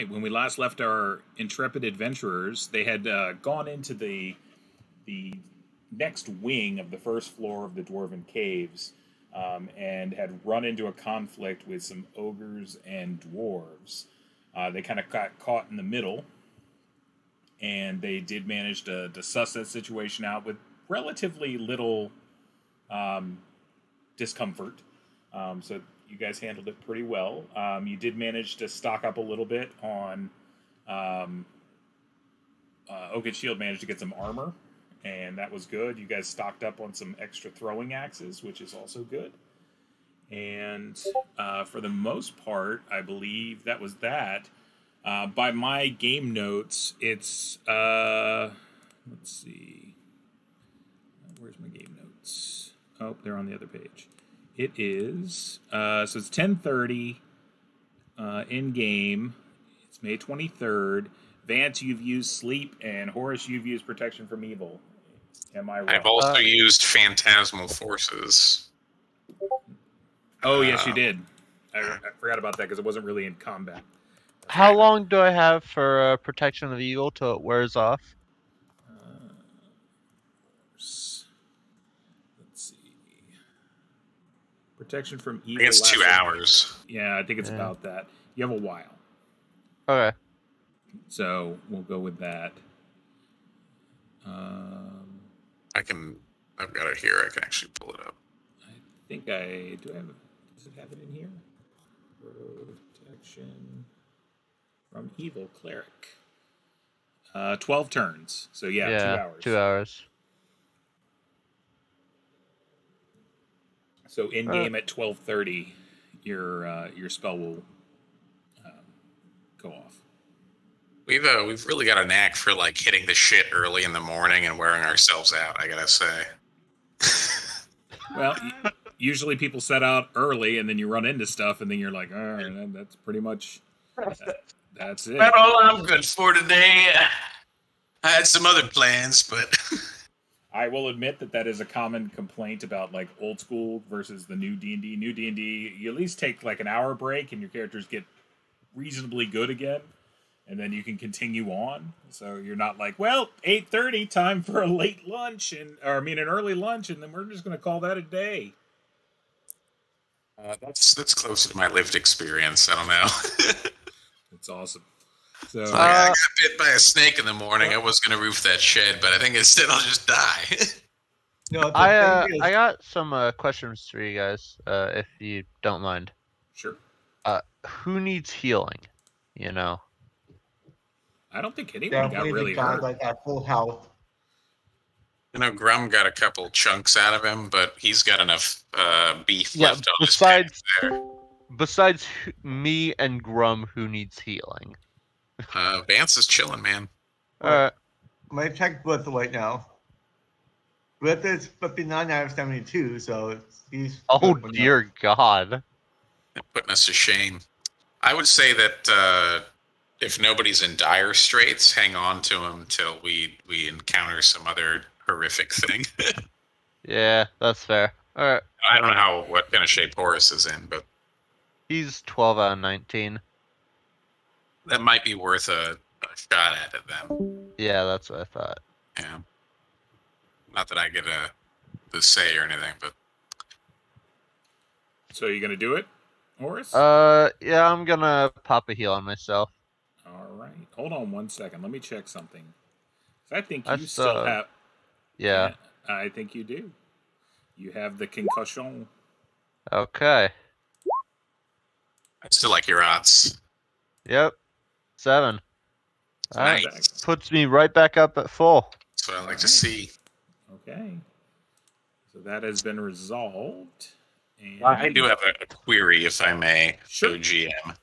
When we last left our intrepid adventurers, they had gone into the next wing of the first floor of the Dwarven Caves, and had run into a conflict with some ogres and dwarves. They kind of got caught in the middle, and they did manage to suss that situation out with relatively little discomfort. So you guys handled it pretty well. You did manage to stock up a little bit on... Oak and Shield managed to get some armor, and that was good. You guys stocked up on some extra throwing axes, which is also good. And for the most part, I believe that was that. By my game notes, it's... let's see. Where's my game notes? Oh, they're on the other page. It is... so it's 10:30 in-game. It's May 23rd. Vance, you've used Sleep, and Horace, you've used Protection from Evil. Am I wrong? I've also used Phantasmal Forces. Oh, yes, you did. I forgot about that because it wasn't really in combat. How long do I have for Protection of Evil till it wears off? Let's see. Protection from Evil. I think it's 2 hours. Yeah, I think it's about that. You have a while. Okay. So we'll go with that. I've got it here. I can actually pull it up. I think does it have it in here? Protection from Evil Cleric. 12 turns. So yeah, 2 hours. 2 hours. So in game at 12:30, your spell will go off. We've really got a knack for like hitting the shit early in the morning and wearing ourselves out, I gotta say. Well, usually people set out early and then you run into stuff and then you're like, all right, that's pretty much that's it. That's all I'm good for today. I had some other plans, but I will admit that is a common complaint about like old school versus the new D&D. New D&D, you at least take like an hour break and your characters get reasonably good again. And then you can continue on. So you're not like, well, 8:30, time for a late lunch, an early lunch, and then we're just going to call that a day. That's closer to my lived experience. I don't know. That's awesome. So I got bit by a snake in the morning. I was going to roof that shed, but I think instead I'll just die. No, I got some questions for you guys, if you don't mind. Sure. Who needs healing? You know. I don't think anyone got really hurt. Like at full health. You know, Grum got a couple chunks out of him, but he's got enough beef left on his pants there. Besides me and Grum, who needs healing? Vance is chilling, man. My check Blitz right now. Blitz is 59 out of 72, so he's... Oh, dear God. They're putting us to shame. I would say that... if nobody's in dire straits, hang on to him till we encounter some other horrific thing. Yeah, that's fair. All right. I don't know what kind of shape Horace is in, but he's 12 out of 19. That might be worth a shot at it then. Yeah, that's what I thought. Yeah. Not that I get the say or anything, but. So are you gonna do it, Horace? Yeah, I'm gonna pop a heal on myself. All right. Hold on 1 second. Let me check something. I think you still have... Yeah. I think you do. You have the concussion. Okay. I still like your odds. Yep. 7. Nice. That puts me right back up at full. That's what I like to see. Okay. So that has been resolved. And... I do have a query, if I may, sure. GM.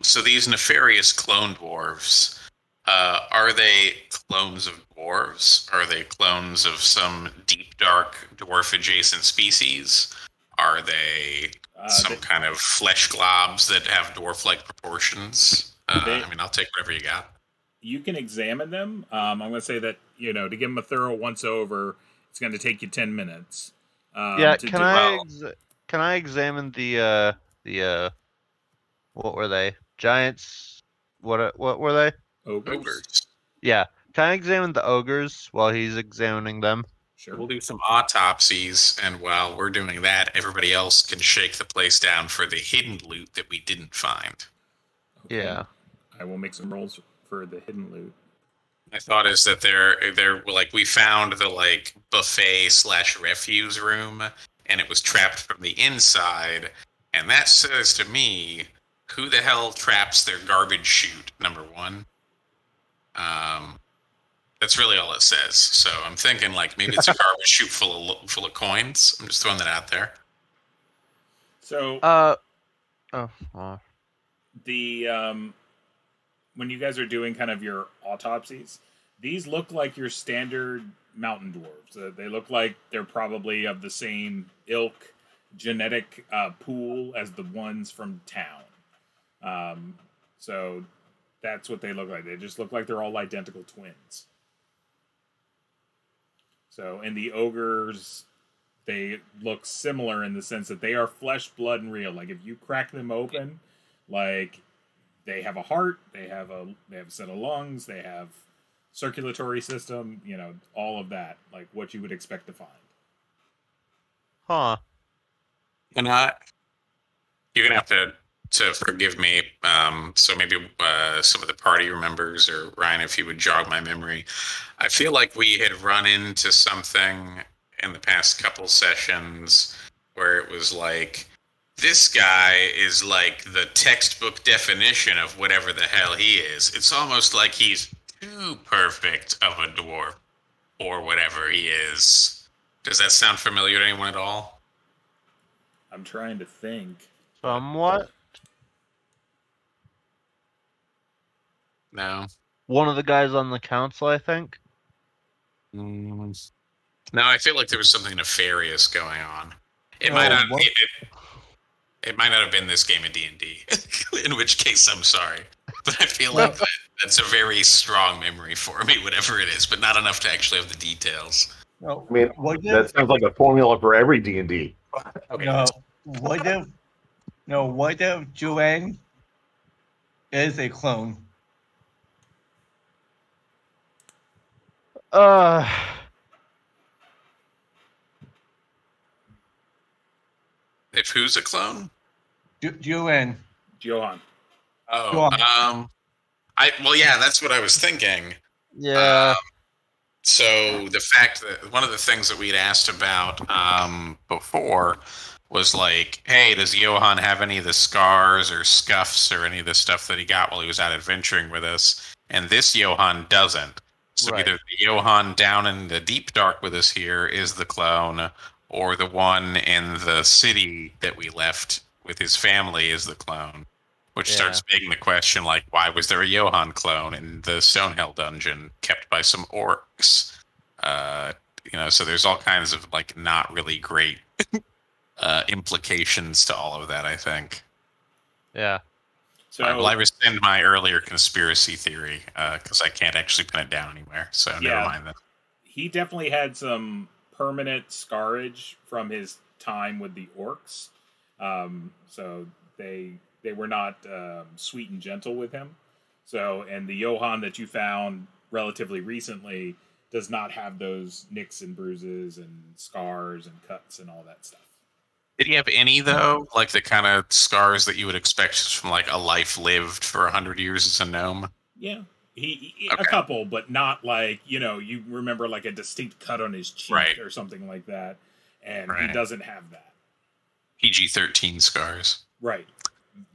So these nefarious clone dwarves, are they clones of dwarves? Are they clones of some deep, dark, dwarf-adjacent species? Are they some kind of flesh globs that have dwarf-like proportions? I mean, I'll take whatever you got. You can examine them. I'm going to say that, to give them a thorough once-over, it's going to take you 10 minutes. Yeah, can I examine the what were they? Giants, What were they? Ogres. Ogres. Yeah. Can I examine the ogres while he's examining them? Sure. We'll do some autopsies, and while we're doing that, everybody else can shake the place down for the hidden loot that we didn't find. Okay. Yeah. I will make some rolls for the hidden loot. My thought is that they're like we found the like buffet / refuse room, and it was trapped from the inside, and that says to me, who the hell traps their garbage chute? Number one. That's really all it says. So I'm thinking like maybe it's a garbage chute full of coins. I'm just throwing that out there. So the when you guys are doing kind of your autopsies, these look like your standard mountain dwarves. They look like they're probably of the same ilk genetic pool as the ones from town. So that's what they look like. They just look like they're all identical twins. So, and the ogres, they look similar in the sense that they are flesh, blood, and real. Like if you crack them open, like they have a heart, they have a set of lungs, they have circulatory system, you know, all of that, like what you would expect to find. Huh. And you're gonna have to forgive me. So maybe some of the party members, or Ryan, if you would jog my memory. I feel like we had run into something in the past couple sessions where it was like, this guy is like the textbook definition of whatever the hell he is. It's almost like he's too perfect of a dwarf or whatever he is. Does that sound familiar to anyone at all? I'm trying to think. Somewhat. No. One of the guys on the council, I think. No, I feel like there was something nefarious going on. It Oh, might not. what? It might not have been this game of D&D. In which case, I'm sorry, but I feel like that's a very strong memory for me, whatever it is, but not enough to actually have the details. No, I mean, what if, that sounds like a formula for every D&D. Okay. no, what if Joanne is a clone? If who's a clone? Joanne. Johan. Oh, Go on. well, yeah, that's what I was thinking. Yeah. So the fact that one of the things that we'd asked about before was like, hey, does Johan have any of the scars or scuffs or any of the stuff that he got while he was out adventuring with us? And this Johan doesn't. So Right. either the Johan down in the deep dark with us here is the clone, or the one in the city that we left with his family is the clone. Which Yeah. starts begging the question, like, why was there a Johan clone in the Stonehell dungeon kept by some orcs? So there's all kinds of, like, not really great implications to all of that, I think. Yeah. So Well, I rescind my earlier conspiracy theory, because I can't actually pin it down anywhere, so Yeah. never mind that. he definitely had some permanent scarage from his time with the orcs. So they were not sweet and gentle with him. So, and the Johan that you found relatively recently does not have those nicks and bruises and scars and cuts and all that stuff. Did he have any, though? Like the kind of scars that you would expect from, like, a life lived for 100 years as a gnome? Yeah. He Okay. a couple, but not like, you remember like a distinct cut on his cheek Right. or something like that. And Right. he doesn't have that. PG-13 scars. Right.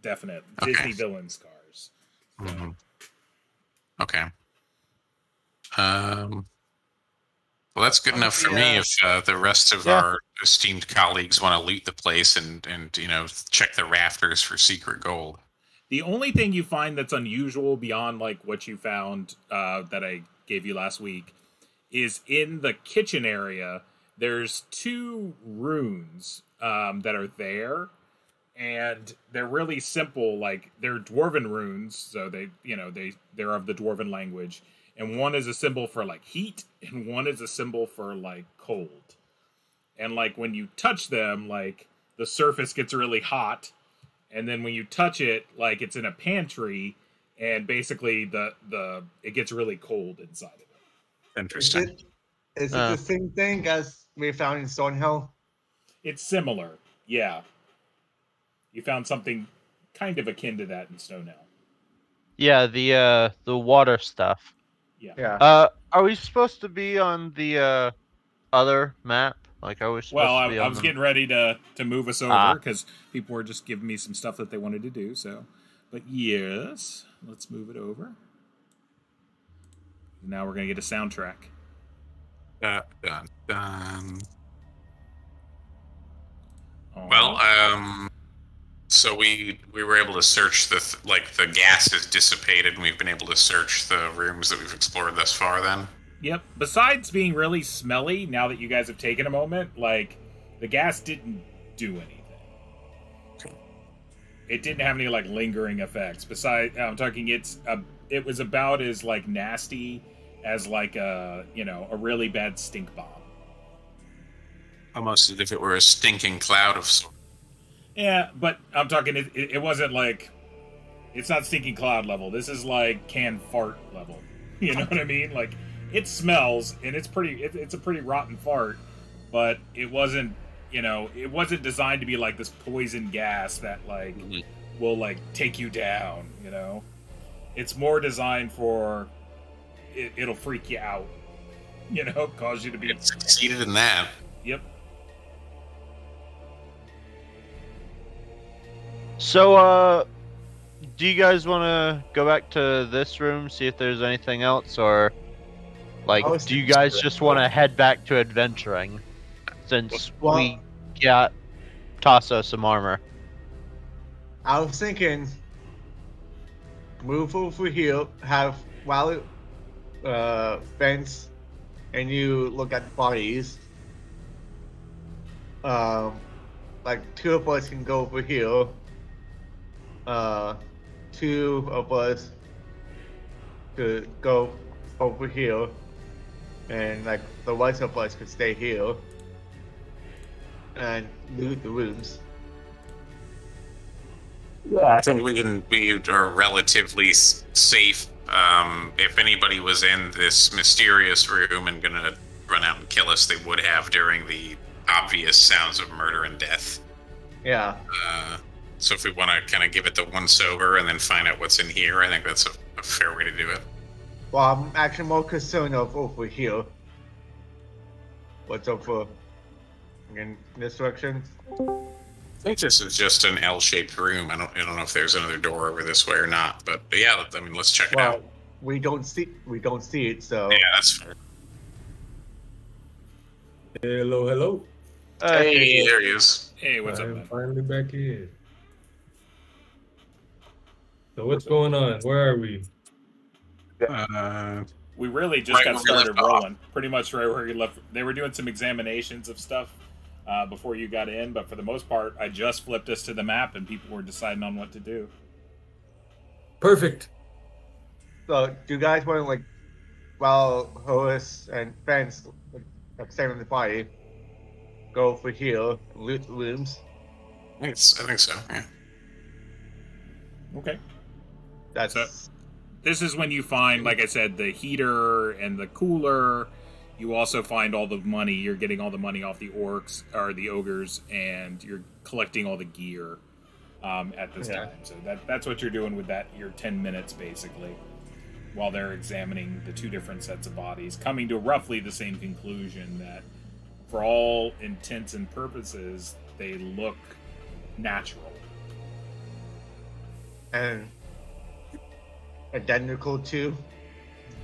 Definite. Okay. Disney villain scars. So, Mhm. Okay. Well, that's good enough for me. If the rest of Yeah. our esteemed colleagues want to loot the place and check the rafters for secret gold. The only thing you find that's unusual beyond like what you found that I gave you last week is in the kitchen area. There's 2 runes that are there, and they're really simple. Like they're dwarven runes, so they're of the dwarven language. And one is a symbol for like heat, and one is a symbol for like cold. And like when you touch them, like the surface gets really hot. And then when you touch it, like it's in a pantry, and basically it gets really cold inside of it. Interesting. Is it the same thing as we found in Stonehill? It's similar, yeah. You found something kind of akin to that in Stonehill. Yeah, the water stuff. Yeah. Are we supposed to be on the other map? Like, are we supposed Well, to be I on was the... getting ready to move us over because people were just giving me some stuff that they wanted to do. So, but yes, let's move it over. Now we're gonna get a soundtrack. Dun, dun. All Well, right. so we were able to search the gas has dissipated, and we've been able to search the rooms that we've explored thus far. Then. Yep. Besides being really smelly, now that you guys have taken a moment, like the gas didn't do anything. It didn't have any like lingering effects. Besides, I'm talking it was about as like nasty as like a really bad stink bomb. Almost as if it were a stinking cloud of sorts. Yeah, but I'm talking it wasn't like it's not stinking cloud level. This is like canned fart level. You know what I mean? Like it smells and it's a pretty rotten fart, but it wasn't designed to be like this poison gas that like will like take you down, you know? It's more designed for it'll freak you out. You know, cause you to be It succeeded in that. Yep. So, do you guys want to go back to this room, see if there's anything else, or like, do you guys just want to head back to adventuring since we got Tasso some armor? I was thinking, move over here, have Violet fence, and you look at the bodies. Like 2 of us can go over here. 2 of us could go over here, and like the rest of us could stay here and loot the rooms. Yeah, I think we are relatively safe. If anybody was in this mysterious room and gonna run out and kill us, they would have during the obvious sounds of murder and death. Yeah. So if we want to kind of give it the once over and then find out what's in here, I think that's a fair way to do it. Well, I'm actually more concerned of over here. What's over in this direction? I think this is just an L-shaped room. I don't know if there's another door over this way or not, but yeah, I mean, let's check it out. We don't see it, so Yeah, that's fair. Hello. Hey, there he is. Hey, what's up, I'm man? finally back in. So what's going on? Where are we? We really just Right got where we started left off. rolling. Pretty much right where you left. They were doing some examinations of stuff before you got in, but for the most part, I just flipped us to the map and people were deciding on what to do. Perfect. do you guys want to like, while Horace and Fence like staying in the party, go over here, loot the rooms? I think so. Yeah. Okay. That's So- This is when you find, like I said, the heater and the cooler. You also find all the money. You're getting all the money off the orcs or the ogres, and you're collecting all the gear at this time. So that's what you're doing with that. Your 10 minutes basically, while they're examining the 2 different sets of bodies, coming to roughly the same conclusion that, for all intents and purposes, they look natural. and identical to.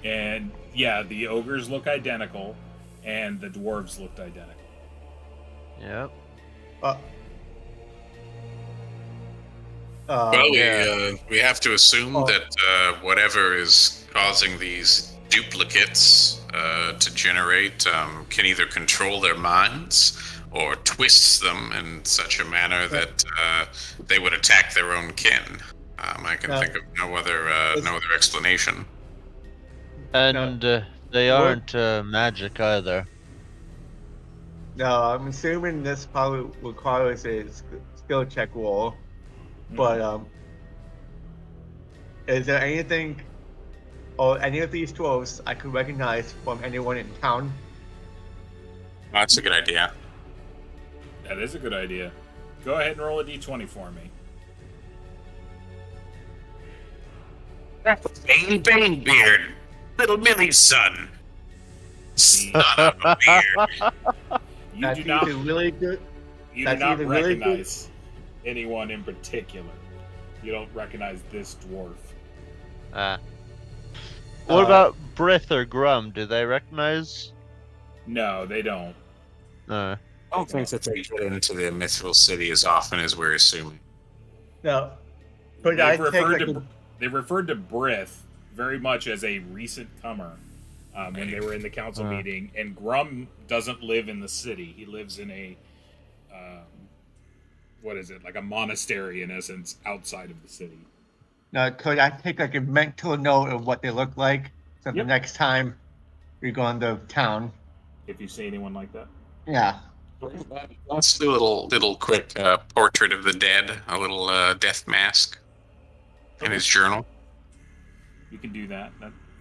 And yeah, the ogres look identical, and the dwarves looked identical. Yep. Uh, Well, yeah. we have to assume Oh. that whatever is causing these duplicates to generate can either control their minds or twists them in such a manner that they would attack their own kin. I can think of no other explanation. And they aren't magic either. No, I'm assuming this probably requires a skill check roll, but is there anything or any of these dwarves I could recognize from anyone in town? That's a good idea. That is a good idea. Go ahead and roll a d20 for me. That's Banebeard, little Millie's son. Son of a beard. You That's do not. either really good. You do that's not either really good- recognize anyone in particular. You don't recognize this dwarf. What about Brith or Grum? Do they recognize? No, they don't. I don't think that they get into the Mithril City as often as we're assuming. No. But I They've take referred like to they've referred to Brith very much as a recent comer when they were in the council meeting. And Grum doesn't live in the city. He lives in a what is it, like a monastery in essence, outside of the city. Now, could I take like a mental note of what they look like, so the Yep. next time we go into town? If you see anyone like that. Yeah. Let's do a little quick portrait of the dead, a little death mask in his journal. You can do that.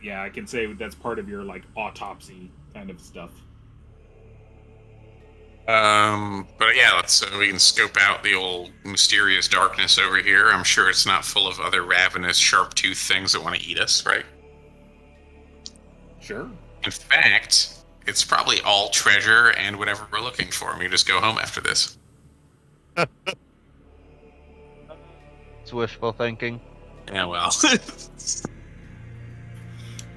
Yeah, I can say that's part of your like autopsy kind of stuff. But yeah, let's we can scope out the old mysterious darkness over here. I'm sure it's not full of other ravenous, sharp-toothed things that want to eat us, right? Sure. In fact, it's probably all treasure and whatever we're looking for. We just go home after this. It's wishful thinking. Yeah, well.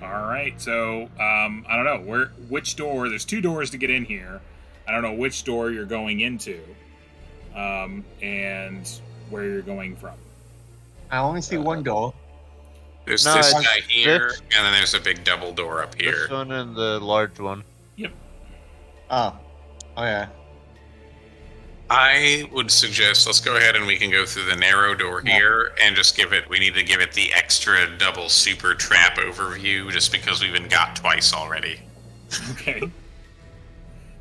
All right. So I don't know which door. There's two doors to get in here. I don't know which door you're going into, and where you're going from. I only see one door. There's No, this it's guy here, this- and then there's a big double door up here. This one and the large one. Oh. Oh yeah. I would suggest let's go ahead and we can go through the narrow door here and just we need to give it the extra double super trap overview just because we've been got twice already. Okay.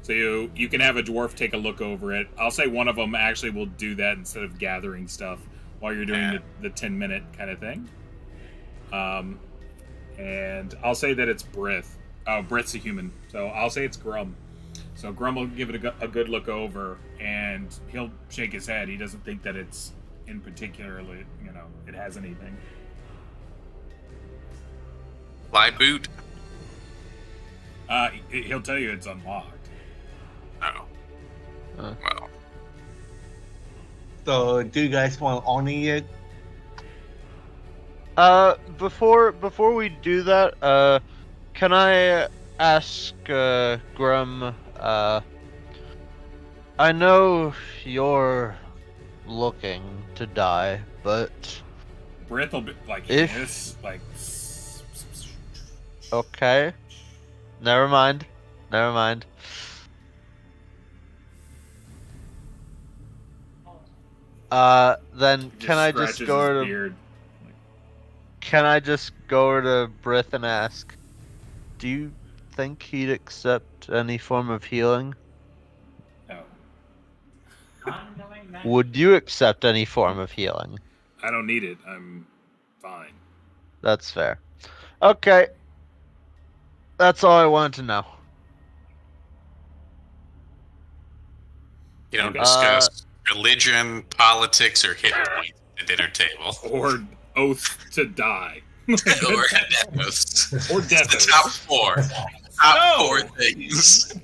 So you can have a dwarf take a look over it. I'll say one of them actually will do that instead of gathering stuff while you're doing the 10-minute kind of thing. And I'll say that it's Brith. Oh, Brith's a human, so I'll say it's Grum. So Grum will give it a good look over, and he'll shake his head. He doesn't think that it's in particularly, it has anything. Fly boot? He'll tell you it's unlocked. Oh. Well. So, do you guys want to Oni it? Before we do that, can I ask Grum? I know you're looking to die, but Brith will be like If- this, like. okay. Never mind. Then can I just scratches go his to beard. Can I just go over to Brith and ask, do you think he'd accept any form of healing? No, Would you accept any form of healing? I don't need it. I'm fine. That's fair. Okay. That's all I wanted to know. You don't Okay. discuss religion, politics, or hit points at the dinner table. Or oath to die. or death oaths. Or death The oath. top four. No! Four things.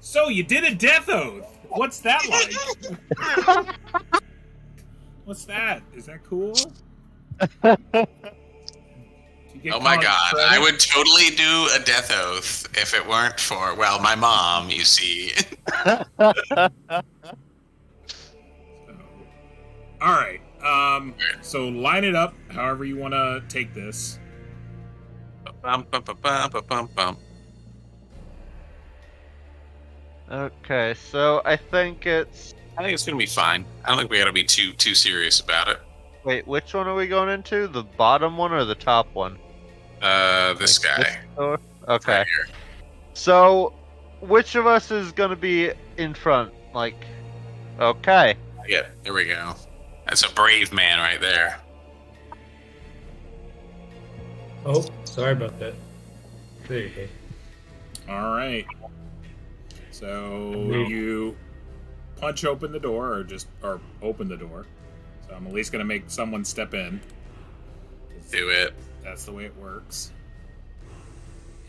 So you did a death oath. What's that like? What's that? Is that cool? Do you get Oh my college god, credit? I would totally do a death oath if it weren't for, well, my mom, you see. All right. So line it up however you want to take this. Bum, bum, bum, bum, bum, bum, bum. Okay, so I think it's... I think it's gonna be fine. I don't think we gotta be too serious about it. Wait, which one are we going into? The bottom one or the top one? This guy. door? Okay. Right here. So, which of us is gonna be in front? Like, okay. Yeah, there we go. That's a brave man right there. Oh, sorry about that. There you go. All right. So Me. you punch open the door, or open the door. So I'm at least gonna make someone step in. Do it. That's the way it works.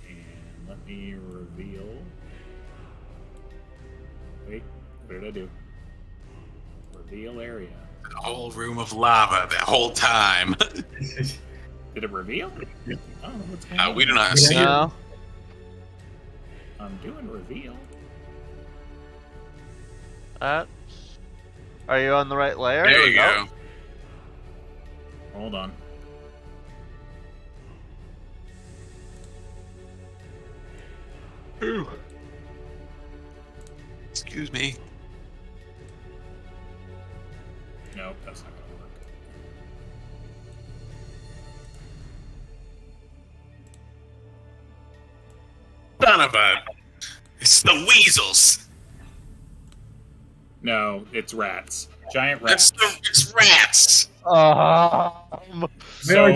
And let me reveal. Wait, what did I do? Reveal area. The whole room of lava the whole time. Did it reveal? I don't know what's going on. We do not see it. No. I'm doing reveal. Are you on the right layer? There you No. go. Hold on. Excuse me. Nope, that's not gonna work. Son of a... It's the weasels. No, it's rats. Giant rats. It's rats. So,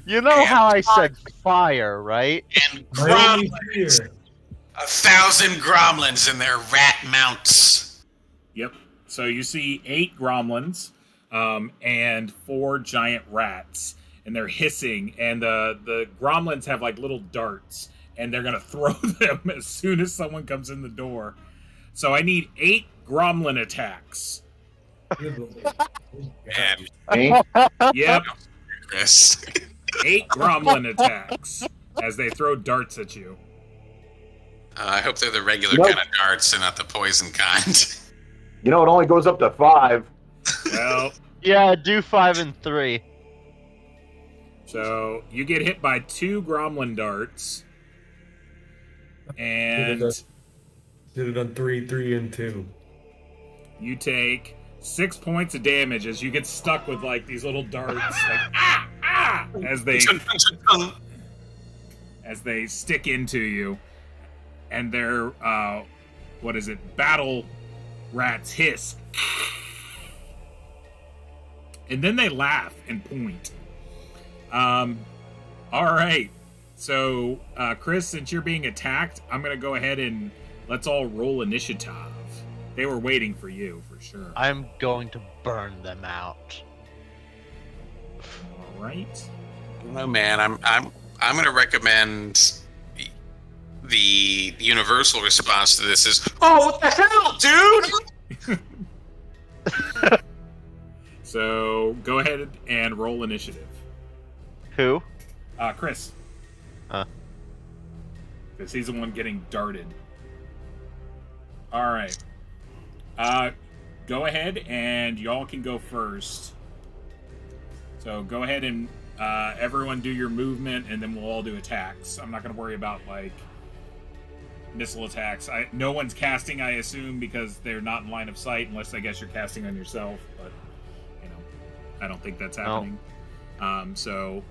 you know how I said fire, right? And My only gromlins. fear. 1,000 gromlins in their rat mounts. Yep. So you see 8 gromlins and 4 giant rats, and they're hissing. And the gromlins have like little darts, and they're gonna throw them as soon as someone comes in the door. So I need 8 gromlin attacks. Man, Me? Yep, Chris. 8 gromlin attacks as they throw darts at you. I hope they're the regular Nope. kind of darts and not the poison kind. You know, it only goes up to 5. Well, Yeah, do 5 and 3. so you get hit by 2 gromlin darts, and Did it on 3, 3, and 2. you take 6 points of damage as you get stuck with like these little darts, like ah, as they stick into you, and their battle rats hiss, and then they laugh and point. All right, so Chris, since you're being attacked, I'm gonna go ahead and let's all roll initiative. They were waiting for you for sure. I'm going to burn them out. All right. Oh man, I'm gonna recommend the universal response to this is, oh, what the hell, dude? So go ahead and roll initiative. Who? Chris. Because he's the one getting darted. All right. Go ahead and y'all can go first. So go ahead and everyone do your movement, and then we'll all do attacks. I'm not going to worry about like missile attacks. No one's casting, I assume, because they're not in line of sight, unless I guess you're casting on yourself. But you know, I don't think that's happening. So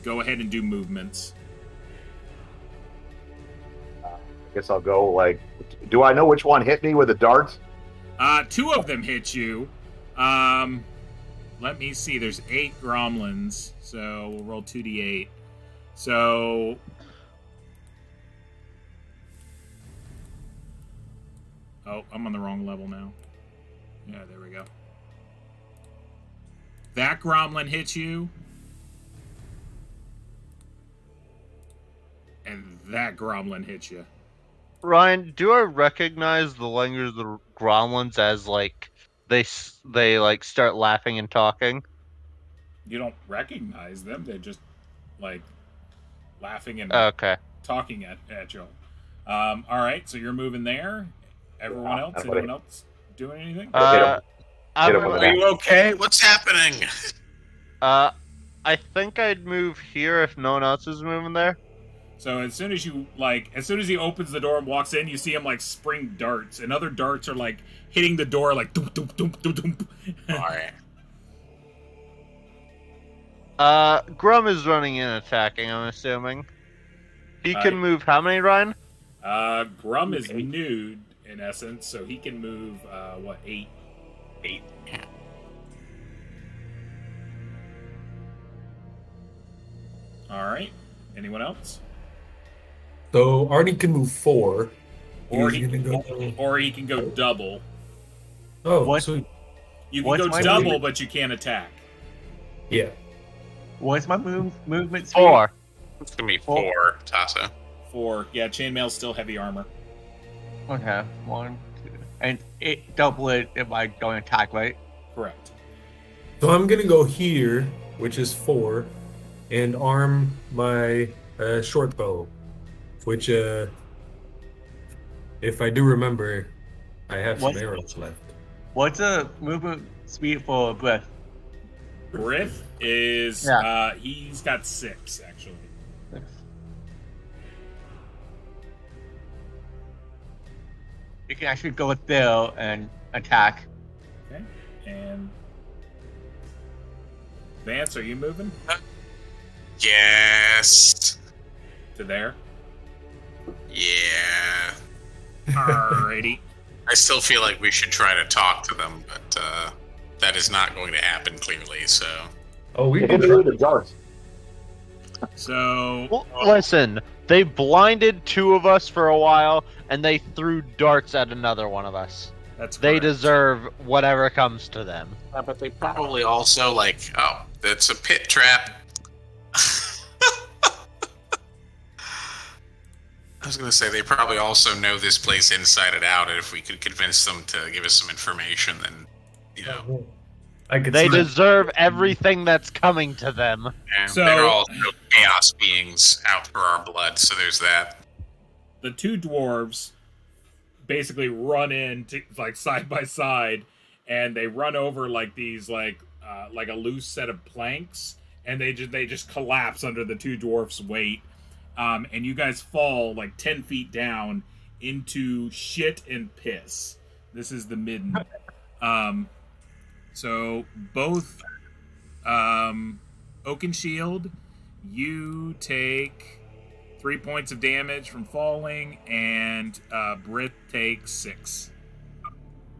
go ahead and do movements. I guess I'll go, like... Do I know which one hit me with the darts? 2 of them hit you. Let me see. There's 8 gromlins, so we'll roll 2d8. So... Oh, I'm on the wrong level now. Yeah, there we go. That gromlin hits you. And that gromlin hits you. Ryan, do I recognize the language of the gromlins as like they like start laughing and talking? You don't recognize them. They're just, like, laughing and Okay. talking at you. All right, so you're moving there. Everyone else? Everybody. Anyone else doing anything? Hit 'em. I'm, Hit 'em with Are you okay? What's happening? I think I'd move here if no one else is moving there. So as soon as he opens the door and walks in, you see him like spring darts, and other darts are like hitting the door like doom doom doom doom doom. Alright. Grum is running in attacking, I'm assuming. He can move how many, Ryan? Grum is nude in essence, so he can move 8. 8. All right. Anyone else? So Arnie can move 4. Or He's he, gonna go. or he can go double. Oh, What? sweet. You can What's go my double, movement? but you can't attack. Yeah. What's my movement speed? 4. It's gonna be 4, Tasso. 4. Yeah, chainmail's still heavy armor. Okay, 1, 2, and it double it if I don't attack, right? Correct. So I'm gonna go here, which is 4, and arm my short bow, which, if I do remember, I have some What? arrows left. What's the movement speed for breath? Griff is Yeah. He's got 6 actually. You can actually go with Bill and attack. Okay. And Vance, are you moving Yes. to there? Yeah. Alrighty. I still feel like we should try to talk to them, but that is not going to happen clearly. So Oh, we Hit can me try. with the darts. So Well, listen, they blinded 2 of us for a while, and they threw darts at another one of us. that's They correct. deserve whatever comes to them. but they probably also oh, that's a pit trap. I was gonna say they probably also know this place inside and out, and if we could convince them to give us some information, then I could They see that. deserve everything that's coming to them. So- they're all chaos beings out for our blood. So there's that. The 2 dwarves basically run in like side by side, and they run over like these like a loose set of planks, and they just collapse under the 2 dwarfs' weight, and you guys fall like 10 feet down into shit and piss. This is the midden. So both Oakenshield, you take 3 points of damage from falling, and Brit takes 6.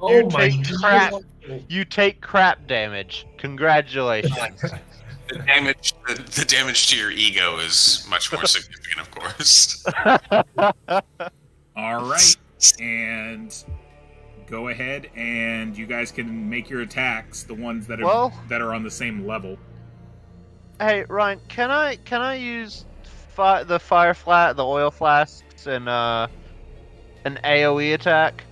You take crap. You take crap damage. Congratulations. The damage to your ego is much more significant, of course. All right, and go ahead, and you guys can make your attacks. The ones that are on the same level. Hey Ryan, can I use the the oil flasks and an AOE attack?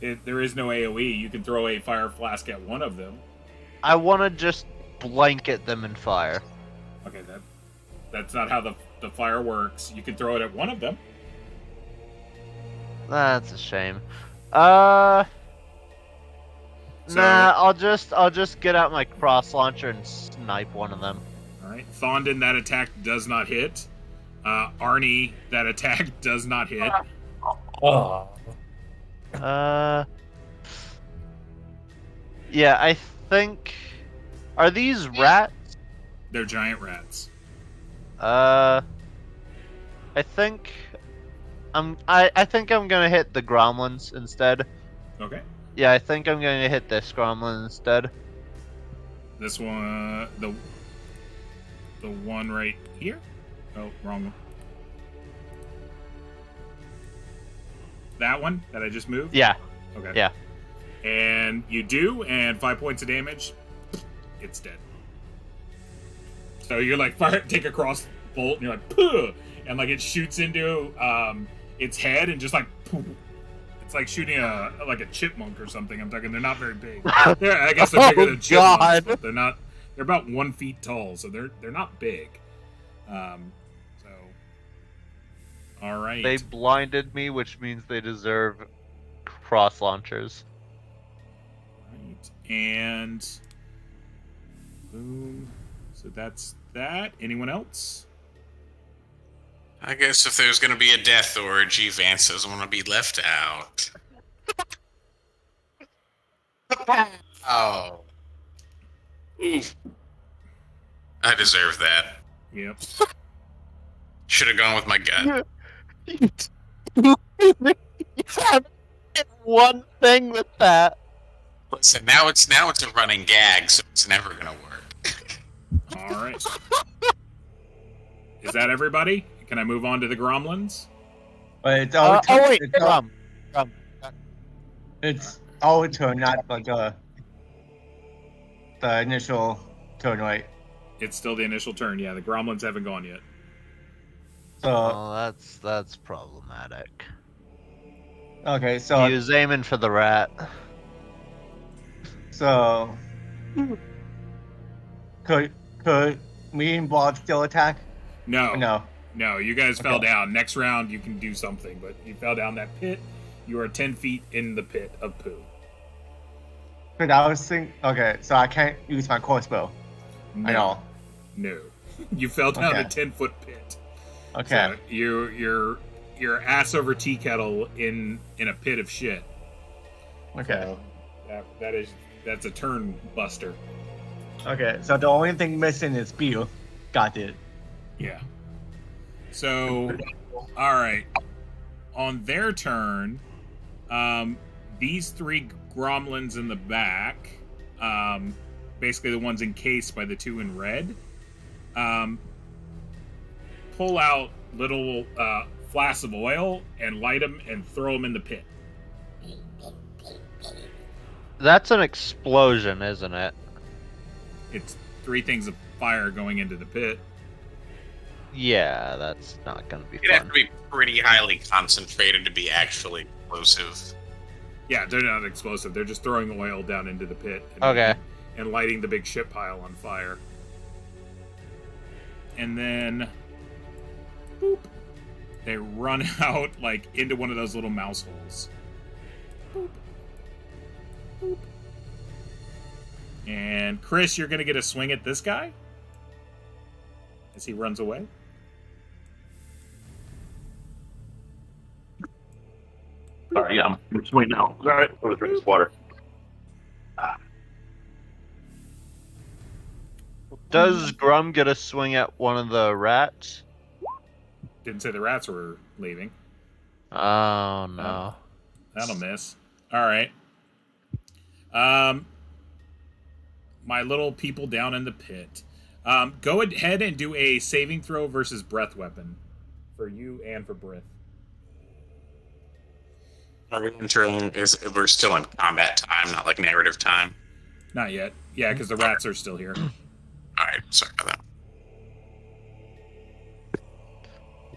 There is no AOE. You can throw a fire flask at one of them. I want to just blanket them in fire. Okay, that's not how the fire works. You can throw it at one of them. That's a shame. So- Nah, I'll just get out my cross launcher and snipe one of them. All right, Thondon, that attack does not hit. Arnie, that attack does not hit. Oh. Yeah, I think. Are these rats? They're giant rats. I think. I think I'm gonna hit the gremlins instead. Okay. Yeah, I think I'm gonna hit this gremlin instead. This one, the one right here. Oh, wrong one. That one that I just moved. Yeah. Okay. Yeah. And you do, and 5 points of damage. It's dead. So you're like take a cross bolt, and you're like, puh, and like it shoots into its head, and just like, poof. It's like shooting a chipmunk or something. I'm talking. They're not very big. I guess they're bigger than chipmunks, God. but they're not. They're about 1 feet tall, so they're not big. So, all right. They blinded me, which means they deserve cross launchers. Right. And boom. So that's that. Anyone else? I guess if there's going to be a death orgy, Vance doesn't want to be left out. Oh. I deserve that. Yep. Should have gone with my gut. One thing with that. Listen, now it's a running gag, so it's never going to work. All right. Is that everybody? Can I move on to the gremlins? But it's our turn. oh wait, it's our, Grum. it's our turn, not like the initial turn, right? It's still the initial turn. Yeah, the gremlins haven't gone yet. So Oh, that's problematic. okay, so He was aiming for the rat. so could me and Bob still attack? No, No. no. You guys fell Okay. down. Next round, you can do something, but you fell down that pit. You are 10 feet in the pit of poo. Because I was thinking, okay, so I can't use my crossbow. No, I know. No, you fell down a Okay. 10-foot pit. Okay. So you're ass over tea kettle in a pit of shit. Okay. So that's a turn buster. Okay. So the only thing missing is Beal. Got it. Yeah. So, all right. On their turn, these three gremlins in the back, basically the ones encased by the two in red, pull out little flasks of oil and light them and throw them in the pit. That's an explosion, isn't it? It's three things of fire going into the pit. Yeah, that's not gonna be It'd have fun. to be pretty highly concentrated to be actually explosive. Yeah, they're not explosive. They're just throwing oil down into the pit. Okay. And lighting the big ship pile on fire. And then, boop, they run out like into one of those little mouse holes. Boop. Boop. And Chris, you're gonna get a swing at this guy as he runs away. Sorry, yeah, I'm sweet now. Sorry, I was drinking this water. Does Grum get a swing at one of the rats? Didn't say the rats were leaving. Oh no. That'll miss. All right. My little people down in the pit. Go ahead and do a saving throw versus breath weapon for you and for Brith. Are we entering? We're still in combat time, not like narrative time. Not yet. Yeah, because the rats are still here. All right, sorry about that.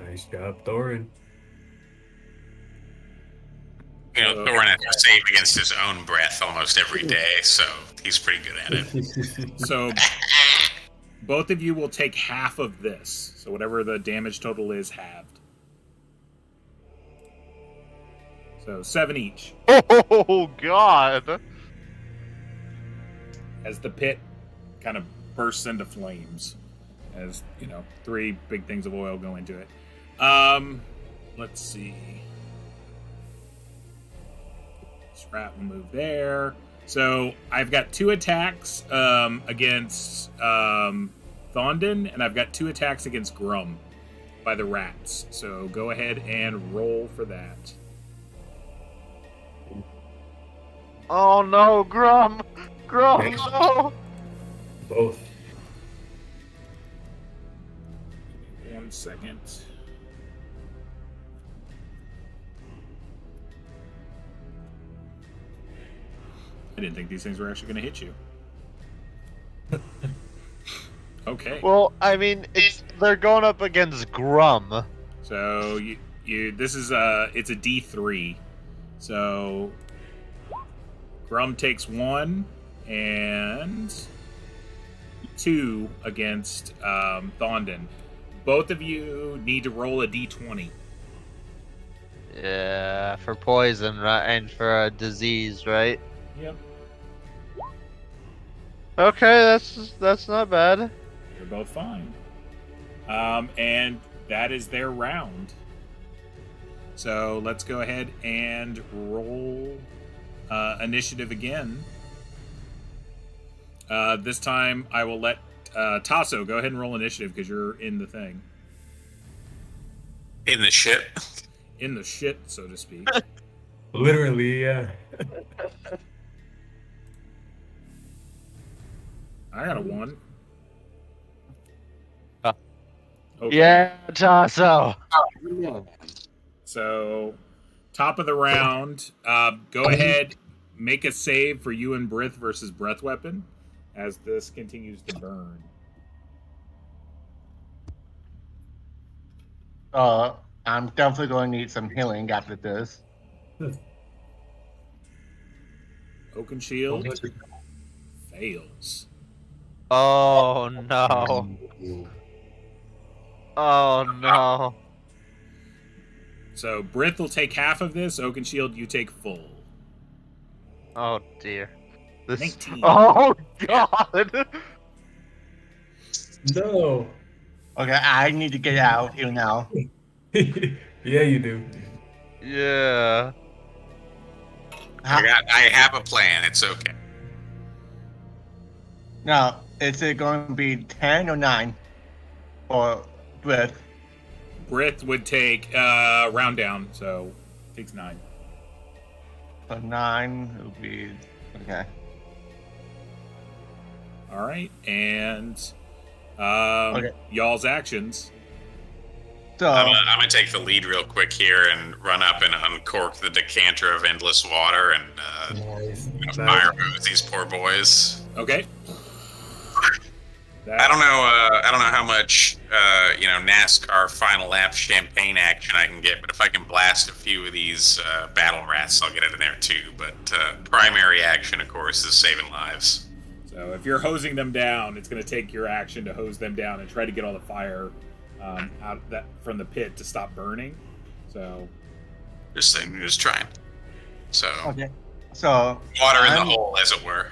Nice job, Thorin. You know, Thorin has to save against his own breath almost every day, so he's pretty good at it. So both of you will take half of this. So whatever the damage total is, halved. So 7 each. Oh God. As the pit kind of bursts into flames. As, you know, 3 big things of oil go into it. Let's see. This rat will move there. So I've got 2 attacks against Thondon, and I've got 2 attacks against Grum by the rats. So go ahead and roll for that. Oh no, Grum. Grum, no. Both. 1 second. I didn't think these things were actually going to hit you. Okay. Well, I mean, they're going up against Grum. So you this is it's a D3. So Grum takes 1 and 2 against Thondon. Both of you need to roll a D20. Yeah, for poison, right, and for a disease, right? Yep. Okay, that's not bad. They're both fine. And that is their round. So let's go ahead and roll initiative again. This time I will let Tasso go ahead and roll initiative because you're in the thing. In the ship. In the shit, so to speak. Literally, yeah. I got a 1. Okay. Yeah, Tasso. So, top of the round. Go ahead, make a save for you and Brith versus breath weapon, as this continues to burn. I'm definitely going to need some healing after this. Oaken Shield fails. Oh no. Oh no. So Brith will take half of this. Oaken Shield, you take full. Oh dear. This. 19. Oh god. No. Okay, I need to get out here now. Yeah, you do. Yeah. I have a plan. It's okay. Now, is it going to be 10 or 9 for Brith? Brith would take round down, so takes 9. So 9 would be okay. All right, and Okay. y'all's actions. So I'm gonna take the lead real quick here and run up and uncork the decanter of endless water and Nice. fire hose these poor boys. Okay. I don't know how much NASCAR final lap champagne action I can get, but if I can blast a few of these battle rats, I'll get it in there too. But primary action, of course, is saving lives. So if you're hosing them down, it's going to take your action to hose them down and try to get all the fire out that from the pit to stop burning. So Just trying. So okay. So water in the hole, as it were.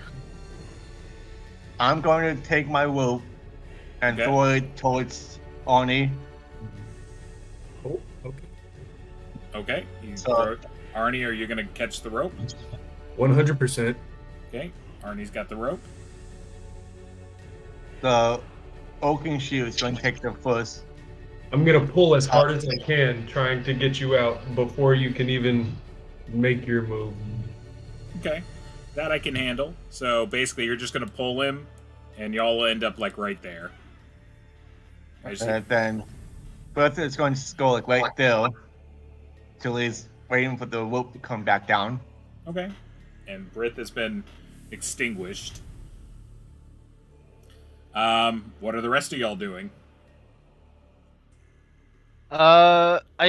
I'm going to take my rope and Okay. throw it towards Arnie. Oh, okay. okay, you So- throw it. Arnie, are you going to catch the rope? 100%. Okay, Arnie's got the rope. The Oaken Shield is going to take the first. I'm gonna pull as hard as I can, trying to get you out before you can even make your move. Okay, that I can handle. So basically, you're just going to pull him, and y'all will end up like right there. I just- And then Brith is going to go like right there till he's waiting for the rope to come back down. Okay. And Brith has been extinguished. What are the rest of y'all doing? I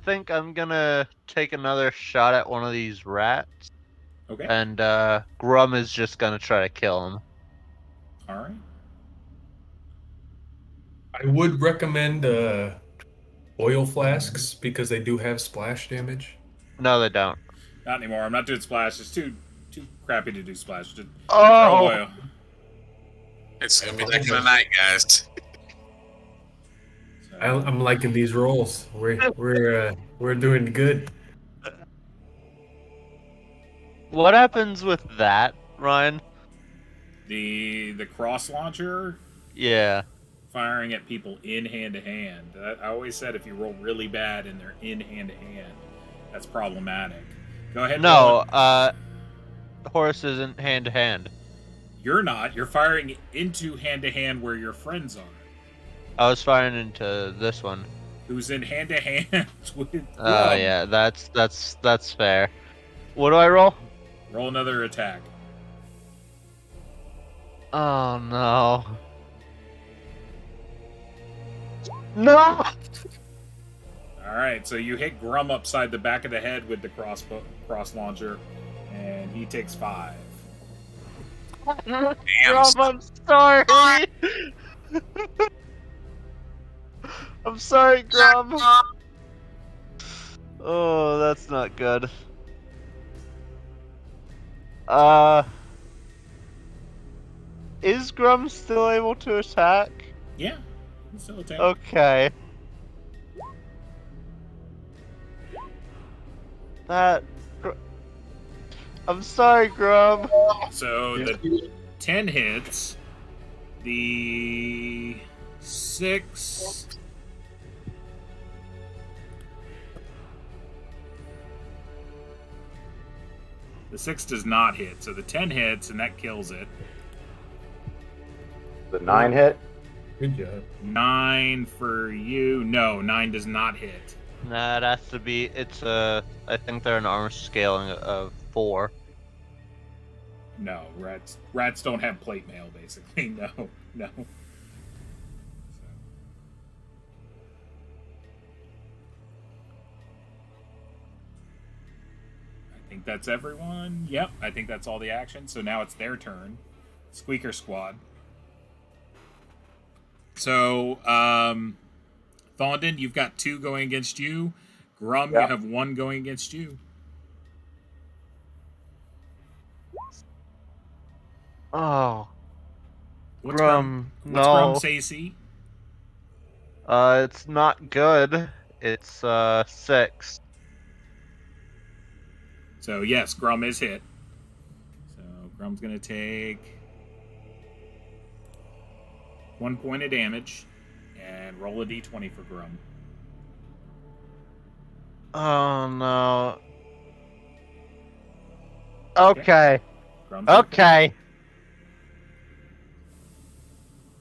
think I'm gonna take another shot at one of these rats, Okay. and Grum is just gonna try to kill him. All right. I would recommend oil flasks because they do have splash damage. No, they don't. Not anymore. I'm not doing splash. It's too crappy to do splash. Just throw Oh, oil. It's gonna be like the night, guys. So, I'm liking these rolls. We're doing good. what happens with that, Ryan? the cross launcher Yeah. firing at people in hand to hand. I always said if you roll really bad and they're in hand to hand, that's problematic. Go ahead. roll No, it. Horse isn't hand to hand. You're not. You're firing into hand to hand where your friends are. I was firing into this one. Who's in hand to hand with? Oh Grum. yeah, that's fair. What do I roll? Roll another attack. Oh no. No! All right, so you hit Grum upside the back of the head with the cross launcher, and he takes 5. Grum, I'm sorry! I'm sorry, Grum. Oh, that's not good. Is Grum still able to attack? Yeah, he's still attacking. Okay. I'm sorry, Grum. So the 10 hits. The 6. The 6 does not hit, so the 10 hits, and that kills it. The 9 hit. Good job. 9 for you. No, 9 does not hit. Nah, it has to be. It's I think they're an armor scaling of 4. No, rats don't have plate mail, basically. No. I think that's everyone. Yep, I think that's all the action. So now it's their turn. Squeaker Squad. So, Thondon, you've got 2 going against you. Grum, you have 1 going against you. Oh. What's Grum, What's no. Grum's AC? It's not good. It's 6. So, yes, Grum is hit. So, Grum's going to take 1 point of damage and roll a d20 for Grum. Oh, no. Okay. Grum's Okay.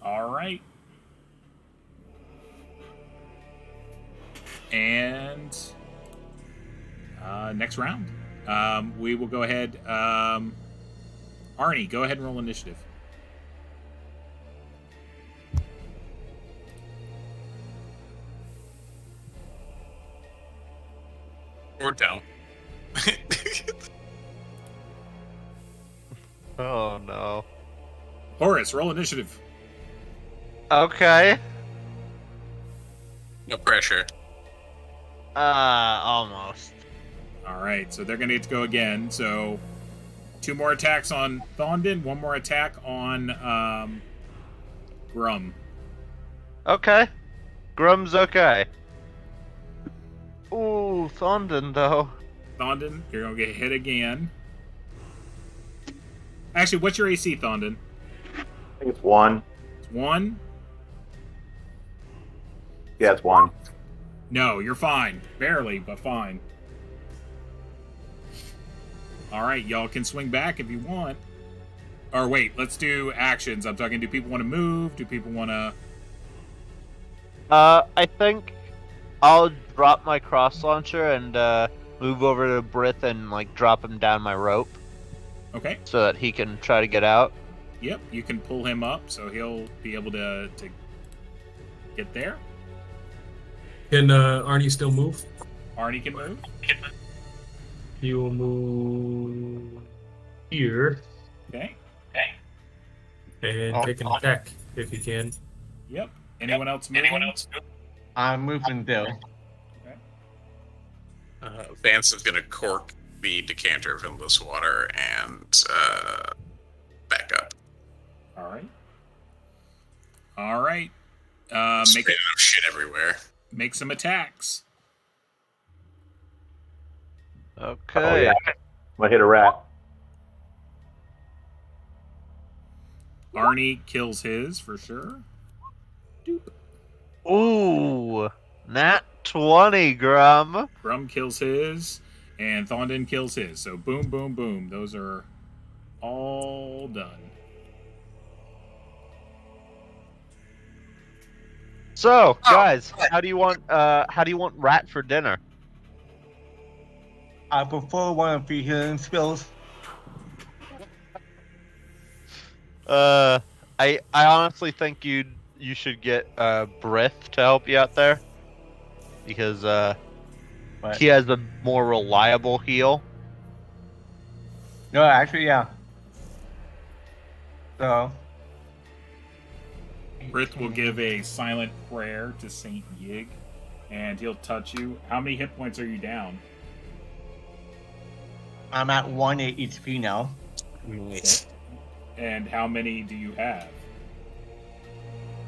All right. And next round, we will go ahead. Arnie, go ahead and roll initiative. Or don't. Oh, no. Horace, roll initiative. Okay. No pressure. Almost. All right, so they're going to get to go again. So 2 more attacks on Thondon, 1 more attack on Grum. Okay. Grum's okay. Ooh, Thondon, though. Thondon, you're going to get hit again. Actually, what's your AC, Thondon? I think it's 1. It's 1? Yeah, it's 1. No, you're fine. Barely, but fine. Alright, y'all can swing back if you want. Or wait, let's do actions. I'm talking, do people want to move? Do people want to... I think I'll drop my cross launcher and move over to Brith and like drop him down my rope Okay. so that he can try to get out. Yep, you can pull him up, so he'll be able to get there. Can Arnie still move? Arnie can move. He will move here Okay. and take an attack if he can. Yep. Anyone else moving? I'm moving Dill. Vance is going to cork the decanter of endless water and back up. All right. Spraying shit everywhere. Make some attacks. Okay. Oh, yeah. I'm going to hit a rat. Arnie kills his for sure. Doop. Ooh, nat 20, Grum. Grum kills his, and Thondon kills his. So boom, boom, boom. Those are all done. So, guys, how do you want rat for dinner? I prefer one of the healing spells. I honestly think you should get Brith to help you out there because he has a more reliable heal. No, actually, yeah. So, Brith will give a silent prayer to Saint Yig, and he'll touch you. How many hit points are you down? I'm at 1 HP now. Nice. And how many do you have?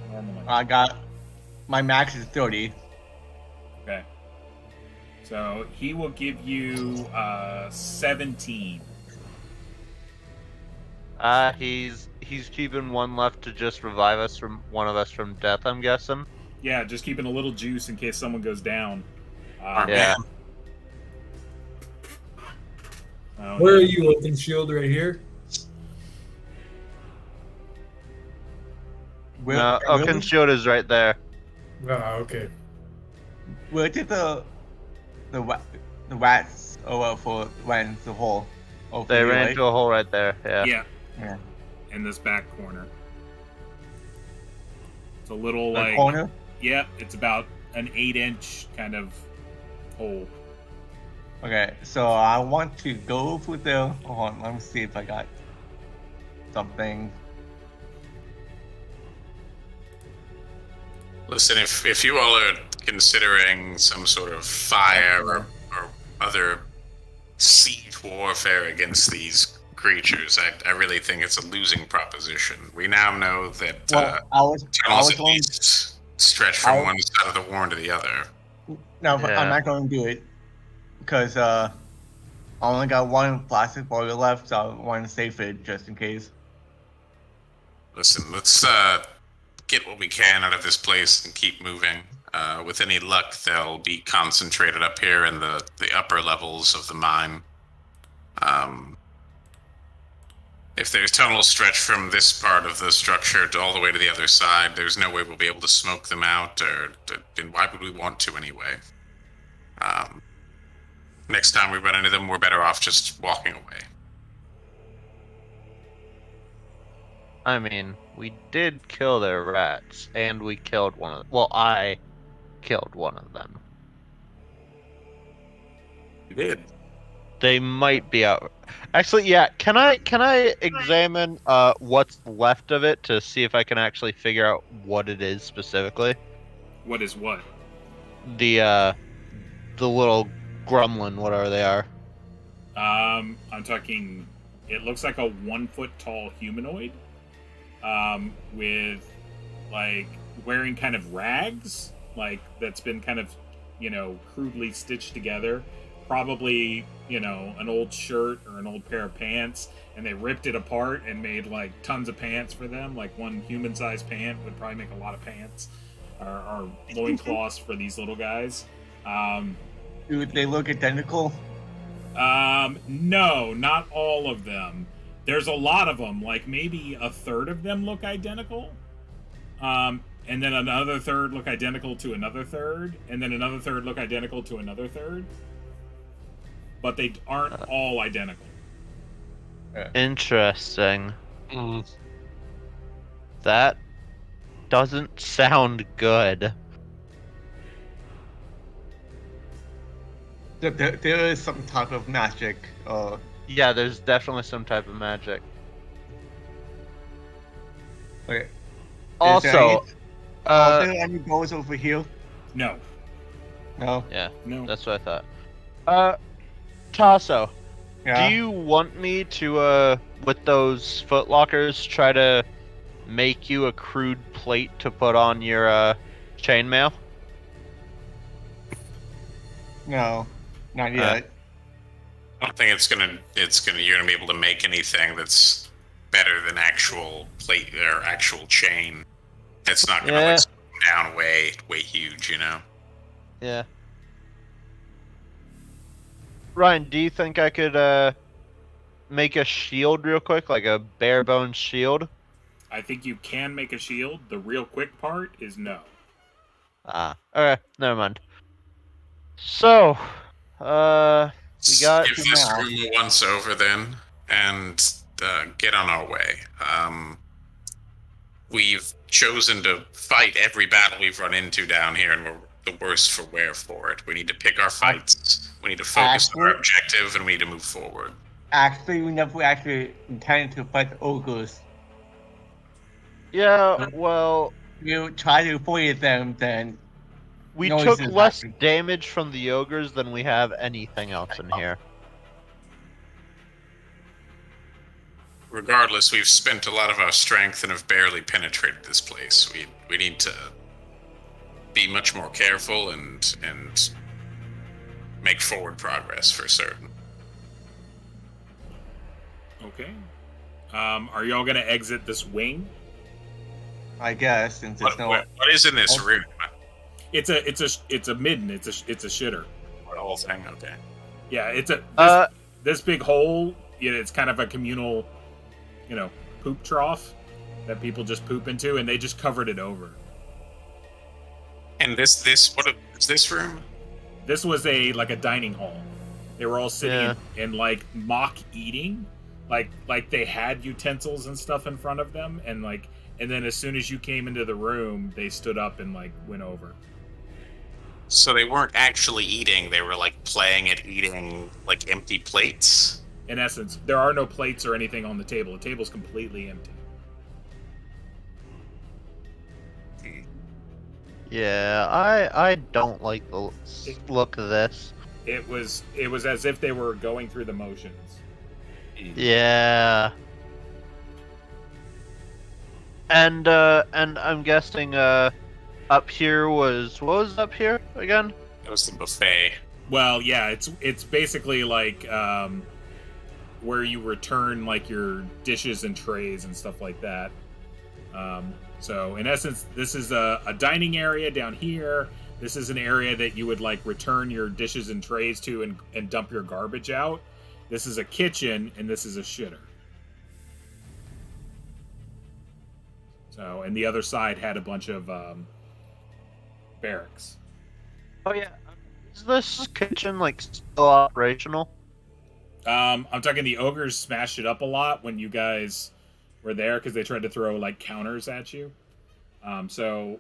Normally. I got my max is 30. Okay. So he will give you 17. He's keeping one left to just revive us from one of us from death, I'm guessing. Yeah, just keeping a little juice in case someone goes down. Yeah. Where are you, Open Shield? Right here? No, Oaken's shield is right there. Ah, okay. Where did the rats ran into the hole? Over They here, ran right? into a hole right there. Yeah. Yeah. In this back corner. It's a little The like corner? yeah, it's about an 8-inch kind of hole. Okay, so I want to go for the. Hold on, let me see if I got something. Listen, if you all are considering some sort of fire or other siege warfare against these creatures, I really think it's a losing proposition. We now know that Well, tunnels at least stretch from one side of the warren to the other. No, Yeah. I'm not going to do it because I only got one plastic boiler left, so I want to save it just in case. Listen, let's get what we can out of this place and keep moving. With any luck, they'll be concentrated up here in the upper levels of the mine. If there's tunnels stretched from this part of the structure to all the way to the other side, there's no way we'll be able to smoke them out, and why would we want to anyway? Next time we run into them, we're better off just walking away. I mean, we did kill their rats, and we killed one of them. Well, I killed one of them. You did. They might be out. Actually, yeah. Can I examine what's left of it to see if I can actually figure out what it is specifically? What is what? The little gremlin, whatever they are. I'm talking. It looks like a 1 foot tall humanoid, with like wearing kind of rags, like that's been kind of, crudely stitched together. Probably, an old shirt or an old pair of pants, and they ripped it apart and made like tons of pants for them. Like one human-sized pant would probably make a lot of pants, or loincloths for these little guys. Do they look identical? No, not all of them. There's a lot of them. Like maybe a third of them look identical. And then another third look identical to another third, and then another third look identical to another third. But they aren't all identical. Interesting. That doesn't sound good. There is some type of magic. Yeah, there's definitely some type of magic. Okay. Also, are there any doors over here? No. No. Yeah, No. that's what I thought. Tasso, Yeah. do you want me to, with those footlockers, try to make you a crude plate to put on your, chainmail? No. Not yet. I don't think you're gonna be able to make anything that's better than actual plate or actual chain. It's not gonna like slow down way huge, Yeah. Ryan, do you think I could make a shield real quick, like a bare bones shield? I think you can make a shield. The real quick part is no. Okay, never mind. So, we got give this room a once over then, and get on our way. We've chosen to fight every battle we've run into down here, and we're the worse for wear for it. We need to pick our fights. We need to focus on our objective, and we need to move forward. Actually, we never actually intended to fight the ogres. Yeah, well, You try to avoid them, then we noises took less happen. damage from the ogres than we have anything else in here. Regardless, we've spent a lot of our strength and have barely penetrated this place. We need to be much more careful and make forward progress for certain. Okay. Are y'all gonna exit this wing? I guess, since there's What is in this room? It's a midden. It's a shitter. The whole thing? Okay. Yeah, it's this big hole. It's kind of a communal, poop trough that people just poop into, and they just covered it over. And this what is this room? This was a dining hall. They were all sitting and like mock eating, like they had utensils and stuff in front of them, and then as soon as you came into the room, they stood up and like went over. So they weren't actually eating; they were like playing at eating like empty plates. In essence, there are no plates or anything on the table. The table's completely empty. Yeah, I don't like the look of this. It was as if they were going through the motions. Yeah. And I'm guessing up here was, what was up here again? It was the buffet. Well, yeah, it's basically like where you return like your dishes and trays and stuff like that. So in essence, this is a dining area down here. This is an area that you would like return your dishes and trays to and dump your garbage out. This is a kitchen, and this is a shitter. So, and the other side had a bunch of barracks. Oh yeah, is this kitchen like still operational? I'm talking the ogres smashed it up a lot when you guys were there because they tried to throw like counters at you. So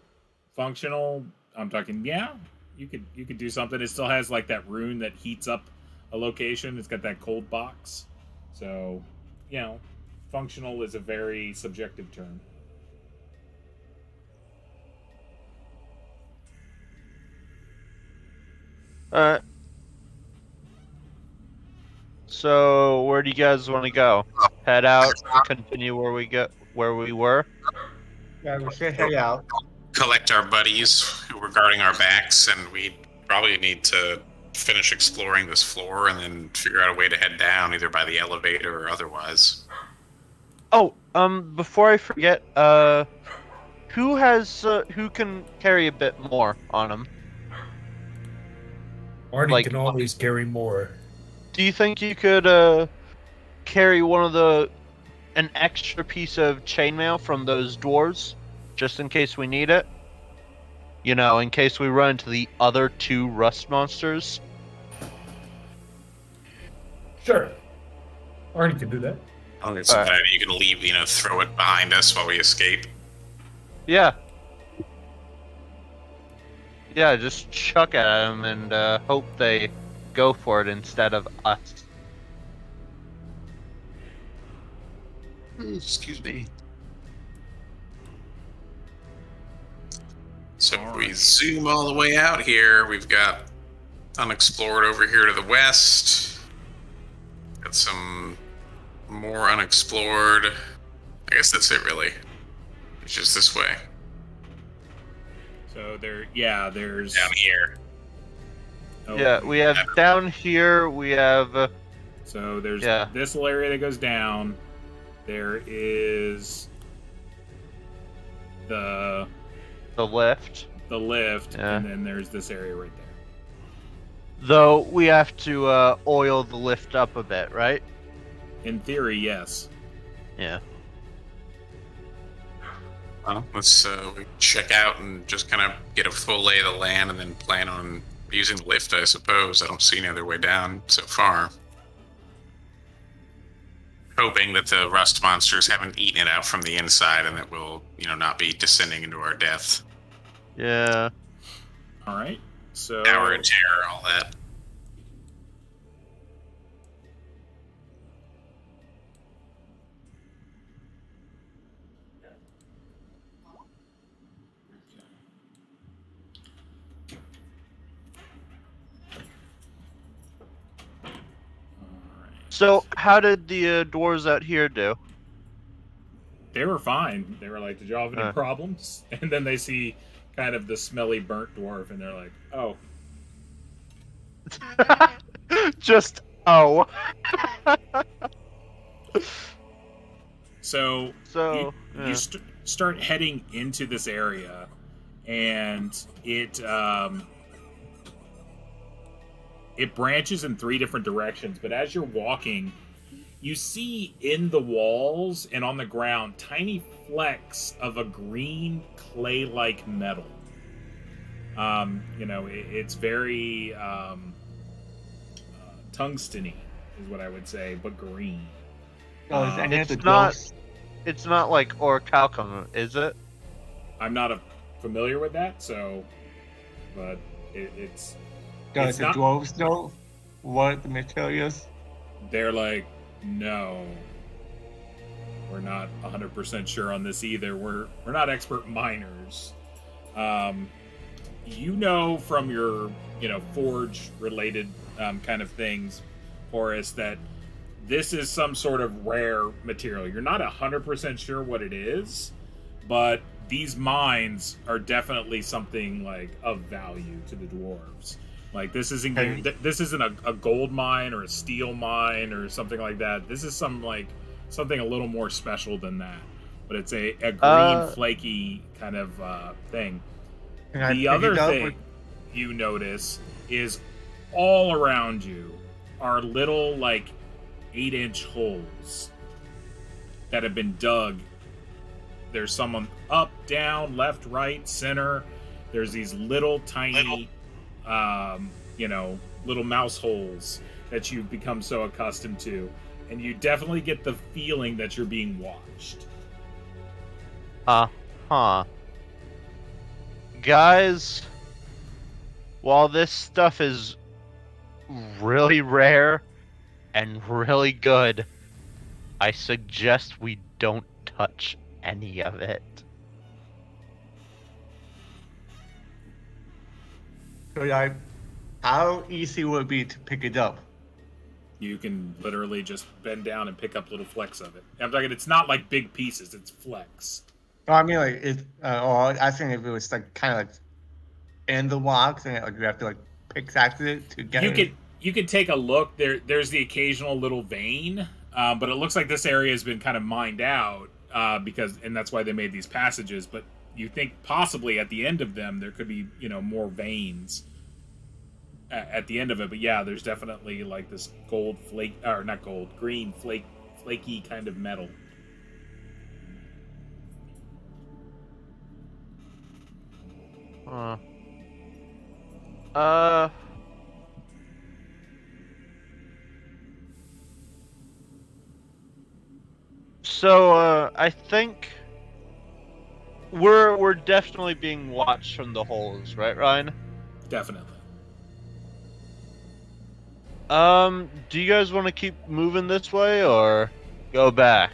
functional, I'm talking, yeah, you could do something. It still has like that rune that heats up a location. It's got that cold box. So, you know, functional is a very subjective term. Alright. So where do you guys want to go? Head out, continue where we were? Yeah, we should head out. Collect our buddies who were guarding our backs, and we probably need to finish exploring this floor and then figure out a way to head down, either by the elevator or otherwise. Oh, before I forget, who can carry a bit more on him? Arnie can always carry more. Do you think you could carry an extra piece of chainmail from those dwarves, just in case we need it? You know, in case we run into the other two rust monsters. Sure. Arnie can do that. I think it's something you can leave, throw it behind us while we escape. Yeah. Yeah, just chuck at them and hope they go for it instead of us. Excuse me. So if we zoom all the way out here, we've got unexplored over here to the west. Got some more unexplored. I guess that's it, really. It's just this way. So there's down here. Oh, yeah, we have down here. We have. So there's this little area that goes down. There is the lift. And then there's this area right there. Though we have to oil the lift up a bit, right? In theory, yes. Yeah. Well, let's check out and just kind of get a full lay of the land and then plan on using the lift, I suppose. I don't see any other way down so far. Hoping that the rust monsters haven't eaten it out from the inside and that we'll, not be descending into our death. Yeah. All right. So Hour of terror, all that. So, how did the dwarves out here do? They were fine. They were like, did y'all have any problems? And then they see kind of the smelly burnt dwarf, and they're like, oh. Just, oh. So you start heading into this area, and it branches in 3 different directions. But as you're walking, you see in the walls and on the ground tiny flecks of a green clay-like metal. It's very tungsten-y is what I would say, but green. It's not like orichalcum, is it? I'm not familiar with that, so, but it's. Does the dwarves know what the material is? They're like, no, we're not 100% sure on this either. We're not expert miners. From your forge related kind of things, Horace, that this is some sort of rare material. You're not 100% sure what it is, but these mines are definitely something like of value to the dwarves. Like this isn't a gold mine or a steel mine or something like that. This is something a little more special than that. But it's a green flaky kind of thing. The other thing you notice is all around you are little 8-inch holes that have been dug. There's someone up, down, left, right, center. There's these little tiny, little mouse holes that you've become so accustomed to. And you definitely get the feeling that you're being watched. Guys, while this stuff is really rare and really good, I suggest we don't touch any of it. So, how easy would it be to pick it up? You can literally just bend down and pick up little flecks of it. I'm talking, it's not like big pieces, it's flecks. No, I mean, I think if it was kind of in the rocks, and you have to pickaxe it to get it. You could take a look. There's the occasional little vein, but it looks like this area has been kind of mined out and that's why they made these passages. But you think possibly at the end of them there could be more veins at the end of it. But yeah, there's definitely this green flaky kind of metal. So, I think we're definitely being watched from the holes, right, Ryan? Definitely. Do you guys want to keep moving this way or go back?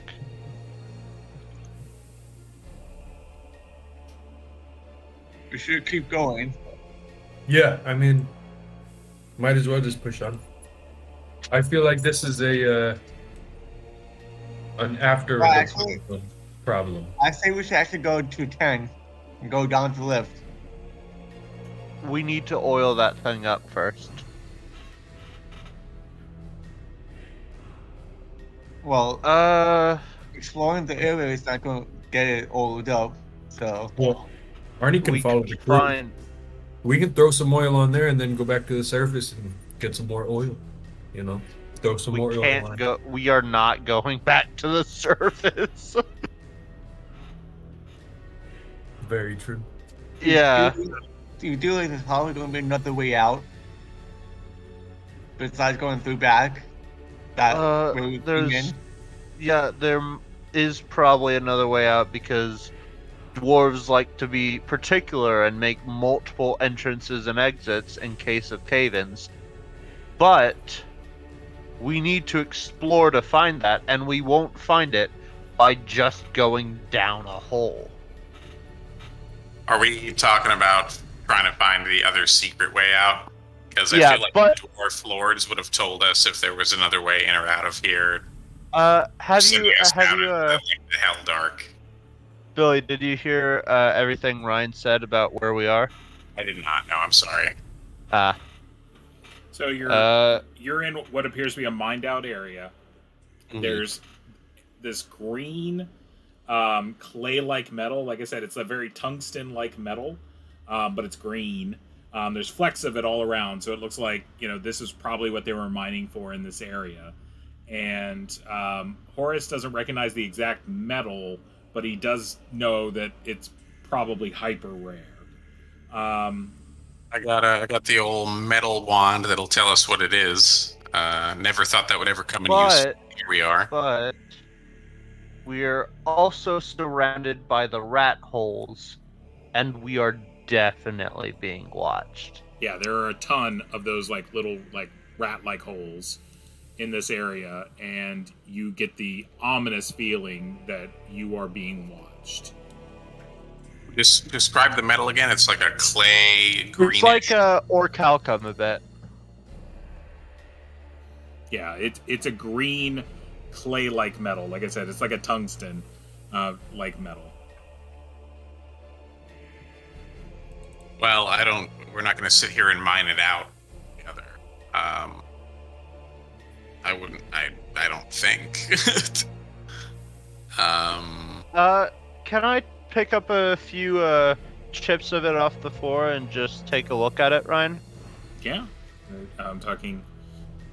We should keep going. Yeah, I mean, might as well just push on. I feel like this is an after problem. I say we should actually go to 10 and go down to the lift. We need to oil that thing up first. Well, exploring the area is not going to get it oiled up, so... Well, Arnie can follow the crew. We can throw some oil on there and then go back to the surface and get some more oil. Throw some more oil. We are not going back to the surface. Very true. Yeah. Do you do there's probably going to be another way out? Besides going through back? There is probably another way out because dwarves like to be particular and make multiple entrances and exits in case of cave-ins. But we need to explore to find that, and we won't find it by just going down a hole. Are we talking about trying to find the other secret way out? Because I feel like the dwarf lords would have told us if there was another way in or out of here. Have you the hell dark? Billy, did you hear everything Ryan said about where we are? I did not know. I'm sorry. So you're in what appears to be a mined out area. Mm-hmm. There's this green clay-like metal. Like I said, it's a very tungsten-like metal, but it's green. There's flecks of it all around, so it looks like this is probably what they were mining for in this area. And Horace doesn't recognize the exact metal, but he does know that it's probably hyper rare. I got the old metal wand that'll tell us what it is. Never thought that would ever come in use. Here we are. But we're also surrounded by the rat holes, and we are definitely being watched. Yeah, there are a ton of those like little like rat-like holes in this area, and you get the ominous feeling that you are being watched. Just describe the metal again. It's like a clay green. It's like orichalcum a bit. Yeah, it's a green clay-like metal. Like I said, it's like a tungsten like metal. Well, we're not going to sit here and mine it out together. I wouldn't. I don't think. Can I pick up a few chips of it off the floor and just take a look at it, Ryan? Yeah, I'm talking.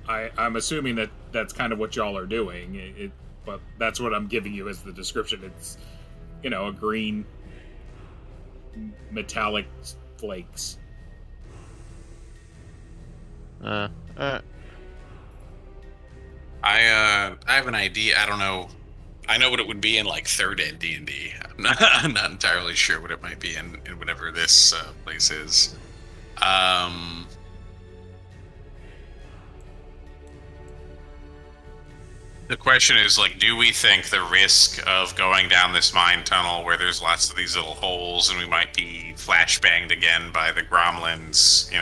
I'm assuming that that's kind of what y'all are doing. But that's what I'm giving you as the description. It's, a green metallic flakes. I have an idea. I don't know. I know what it would be in like 3rd Ed D&D. I'm not entirely sure what it might be in whatever this place is. The question is, like, do we think the risk of going down this mine tunnel where there's lots of these little holes and we might be flashbanged again by the gremlins,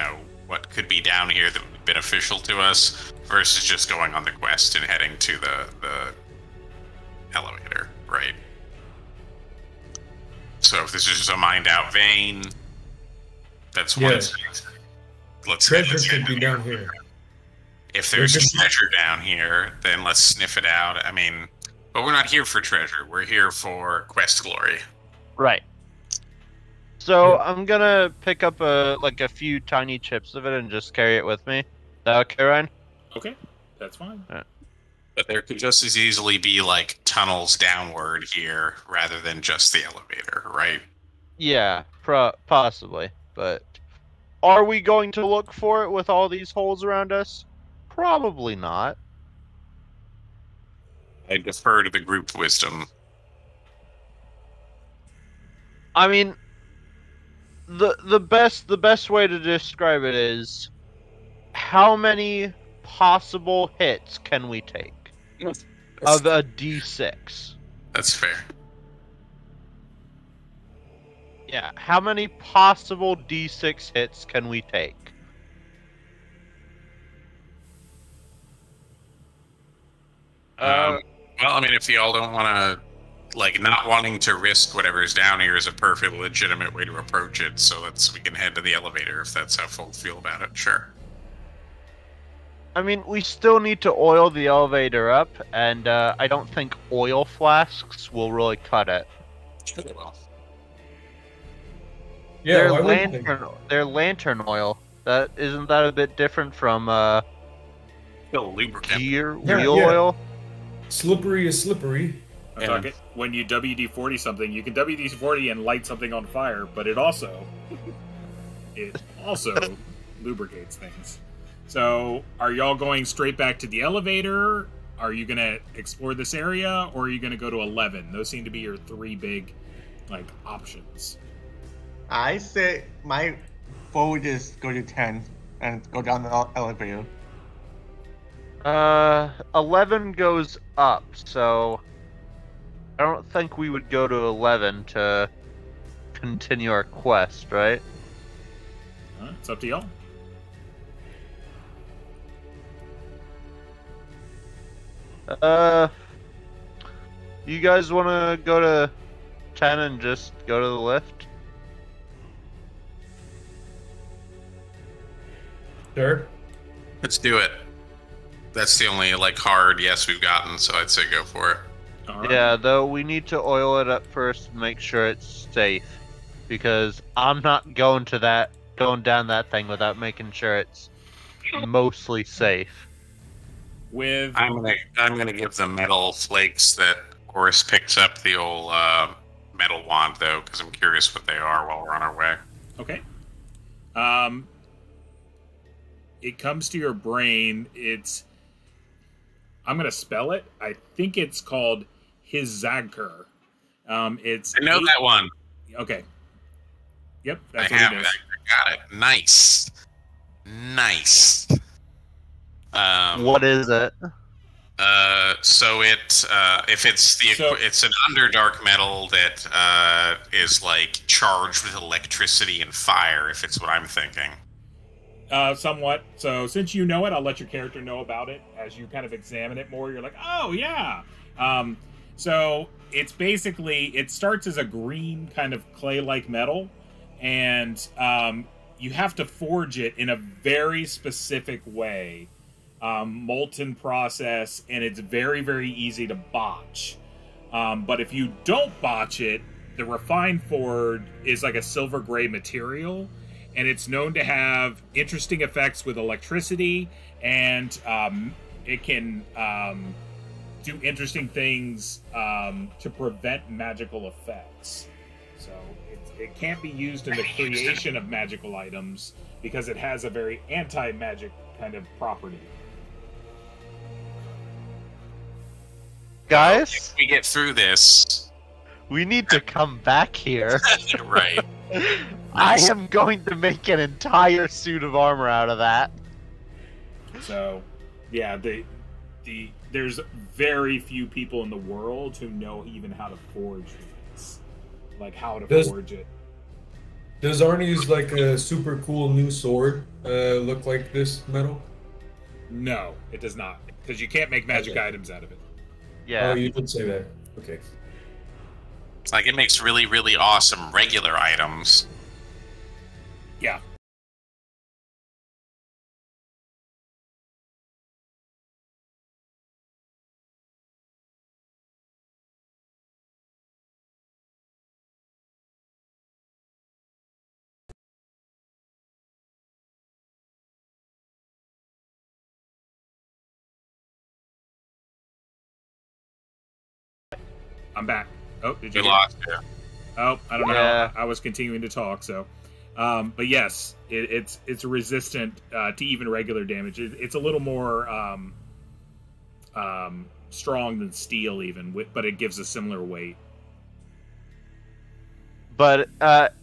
what could be down here that would be beneficial to us versus just going on the quest and heading to the elevator, right? So if this is just a mined out vein, that's one. Treasure could be down here. If there's treasure down here, then let's sniff it out. I mean, but we're not here for treasure. We're here for quest glory. Right. So I'm gonna pick up a few tiny chips of it and just carry it with me. Is that okay, Ryan? Okay, that's fine. Right. But there could just as easily be like tunnels downward here rather than just the elevator, right? Yeah, possibly. But are we going to look for it with all these holes around us? Probably not. I defer to the group wisdom. I mean, the best way to describe it is how many possible hits can we take of a D6? That's fair. Yeah, how many possible D6 hits can we take? Well, I mean, if y'all don't want to, not wanting to risk whatever's down here is a perfectly legitimate way to approach it, so we can head to the elevator if that's how folks feel about it, sure. I mean, we still need to oil the elevator up, and I don't think oil flasks will really cut it. Sure they will. Yeah, they're lantern oil. Isn't that a bit different from lubricant. Wheel oil? Slippery is slippery. I'm talking, when you WD-40 something, you can WD-40 and light something on fire, but it also lubricates things. So, are y'all going straight back to the elevator? Are you going to explore this area, or are you going to go to 11? Those seem to be your 3 big, options. I say my forward is go to 10 and go down the elevator. 11 goes up, so I don't think we would go to 11 to continue our quest, right? It's up to y'all. You guys want to go to 10 and just go to the lift? Sure. Let's do it. That's the only hard yes we've gotten, so I'd say go for it. Right. Yeah, though we need to oil it up first and make sure it's safe, because I'm not going down that thing without making sure it's mostly safe. with. I'm gonna give the metal flakes that Horace picks up the old metal wand though, because I'm curious what they are while we're on our way. Okay. It comes to your brain. I'm gonna spell it. I think it's called Hizagkur. It's. I know that one. Okay. Yep, that's I what have it is. I got it. Nice. What is it? So if it's an underdark metal that is like charged with electricity and fire, if it's what I'm thinking. Somewhat. So since you know it, I'll let your character know about it as you kind of examine it more. You're like, oh yeah. So it's basically, it starts as a green kind of clay-like metal, and you have to forge it in a very specific way. Molten process, and it's very, very easy to botch. But if you don't botch it, the refined forge is like a silver gray material, and it's known to have interesting effects with electricity, and it can do interesting things to prevent magical effects. So it can't be used in the creation of magical items because it has a very anti-magic kind of property. Guys, if we get through this, we need to come back here. Right. I am going to make an entire suit of armor out of that. So, yeah, there's very few people in the world who know even how to forge these, like how to forge it. Does Arnie's like a super cool new sword look like this metal? No, it does not, because you can't make magic items out of it. Yeah. Oh, you did say that. Okay. Like it makes really, really awesome regular items. Yeah. I'm back. Oh, did you? We lost you. Oh, I don't know. I was continuing to talk, so. But yes, it's resistant to even regular damage. It's a little more strong than steel, even, but it gives a similar weight. But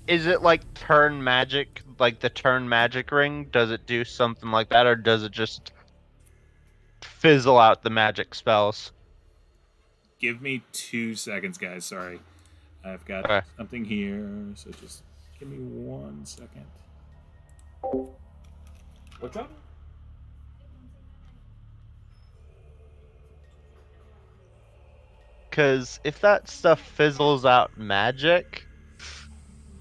is it like turn magic, like the turn magic ring? Does it do something like that, or does it just fizzle out the magic spells? Give me 2 seconds, guys. Sorry. I've got something here, so just give me 1 second. What's up? Because if that stuff fizzles out magic,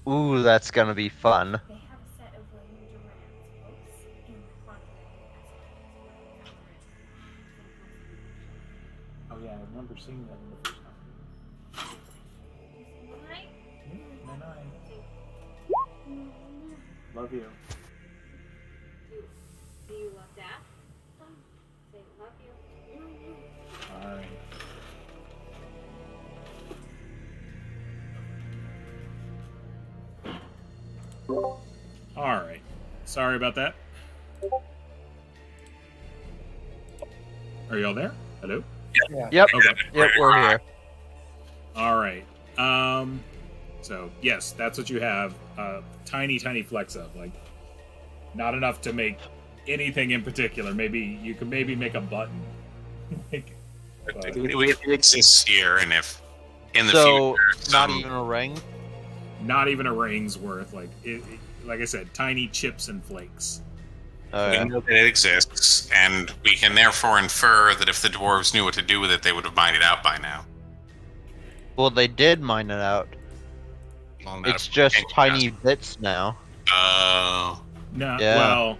ooh, that's gonna be fun. Oh yeah, I remember seeing that in the first time. Love you. Do you love Dad? Say love you. Alright. Alright. Sorry about that. Are y'all there? Hello? Yeah. Yep. Okay. Yep, we're here. Alright. So, yes, that's what you have. Tiny, tiny flecks of. Like, not enough to make anything in particular. Maybe you could make a button. It exists here, and if in the future, not even a ring. Not even a ring's worth. Like like I said, tiny chips and flakes. We know that it exists, and we can therefore infer that if the dwarves knew what to do with it, they would have mined it out by now. Well, they did mine it out. Well, It's just tiny bits now. Oh. No, Yeah. well,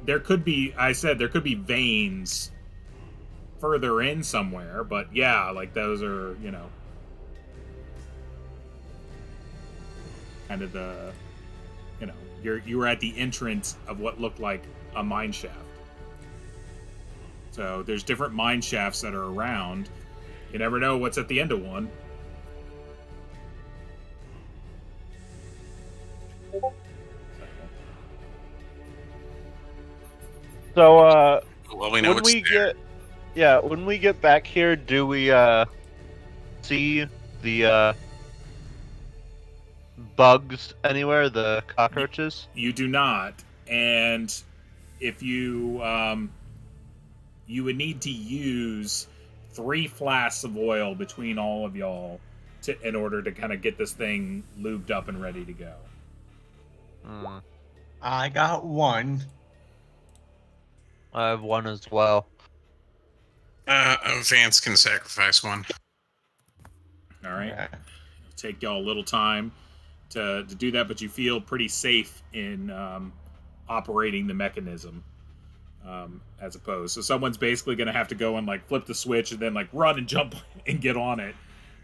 there could be. I said there could be veins further in somewhere, but yeah, like those are, kind of the, you were at the entrance of what looked like a mine shaft. So there's different mine shafts that are around. You never know what's at the end of one. So, well, we know when we when we get back here, do we see the bugs anywhere? The cockroaches? You do not, and if you you would need to use 3 flasks of oil between all of y'all in order to kind of get this thing lubed up and ready to go. I got 1. I have 1 as well. Vance can sacrifice 1. All right. It'll take y'all a little time to do that, but you feel pretty safe in operating the mechanism as opposed. So someone's basically going to have to go and like flip the switch and then like run and jump and get on it.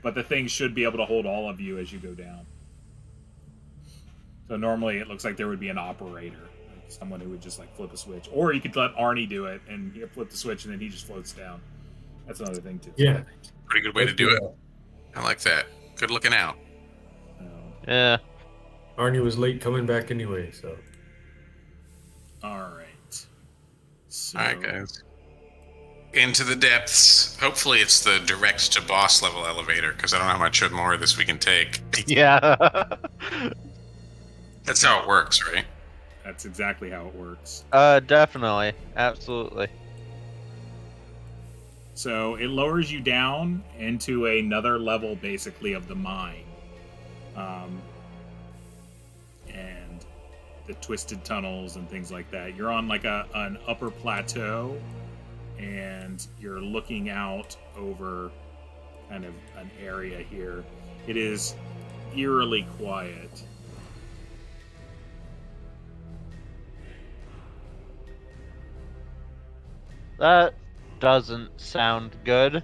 But the thing should be able to hold all of you as you go down. So normally it looks like there would be an operator. Someone who would just like flip a switch, or you could let Arnie do it and you flip the switch and then he just floats down. That's another thing too. Yeah, pretty good way to do it. I like that. Good looking out. Yeah. Arnie was late coming back anyway, so. All right. So... All right, guys. Into the depths. Hopefully, it's the direct to boss level elevator because I don't know how much more of this we can take. Yeah. That's how it works, right? That's exactly how it works. Definitely. Absolutely. So it lowers you down into another level, basically, of the mine. And the twisted tunnels and things like that. You're on like an upper plateau, and you're looking out over kind of an area here. It is eerily quiet. That doesn't sound good.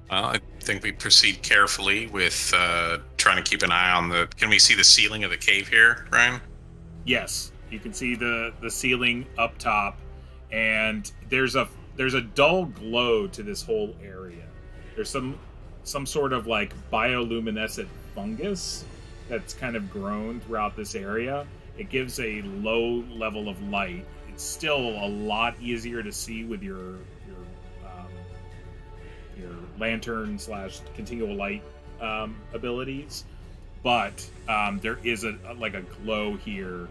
Well, I think we proceed carefully with trying to keep an eye on the... Can we see the ceiling of the cave here, Ryan? Yes, you can see the ceiling up top, and there's a dull glow to this whole area. There's some sort of like bioluminescent fungus that's kind of grown throughout this area. It gives a low level of light. It's still a lot easier to see with your lantern / continual light abilities, but there is a glow here.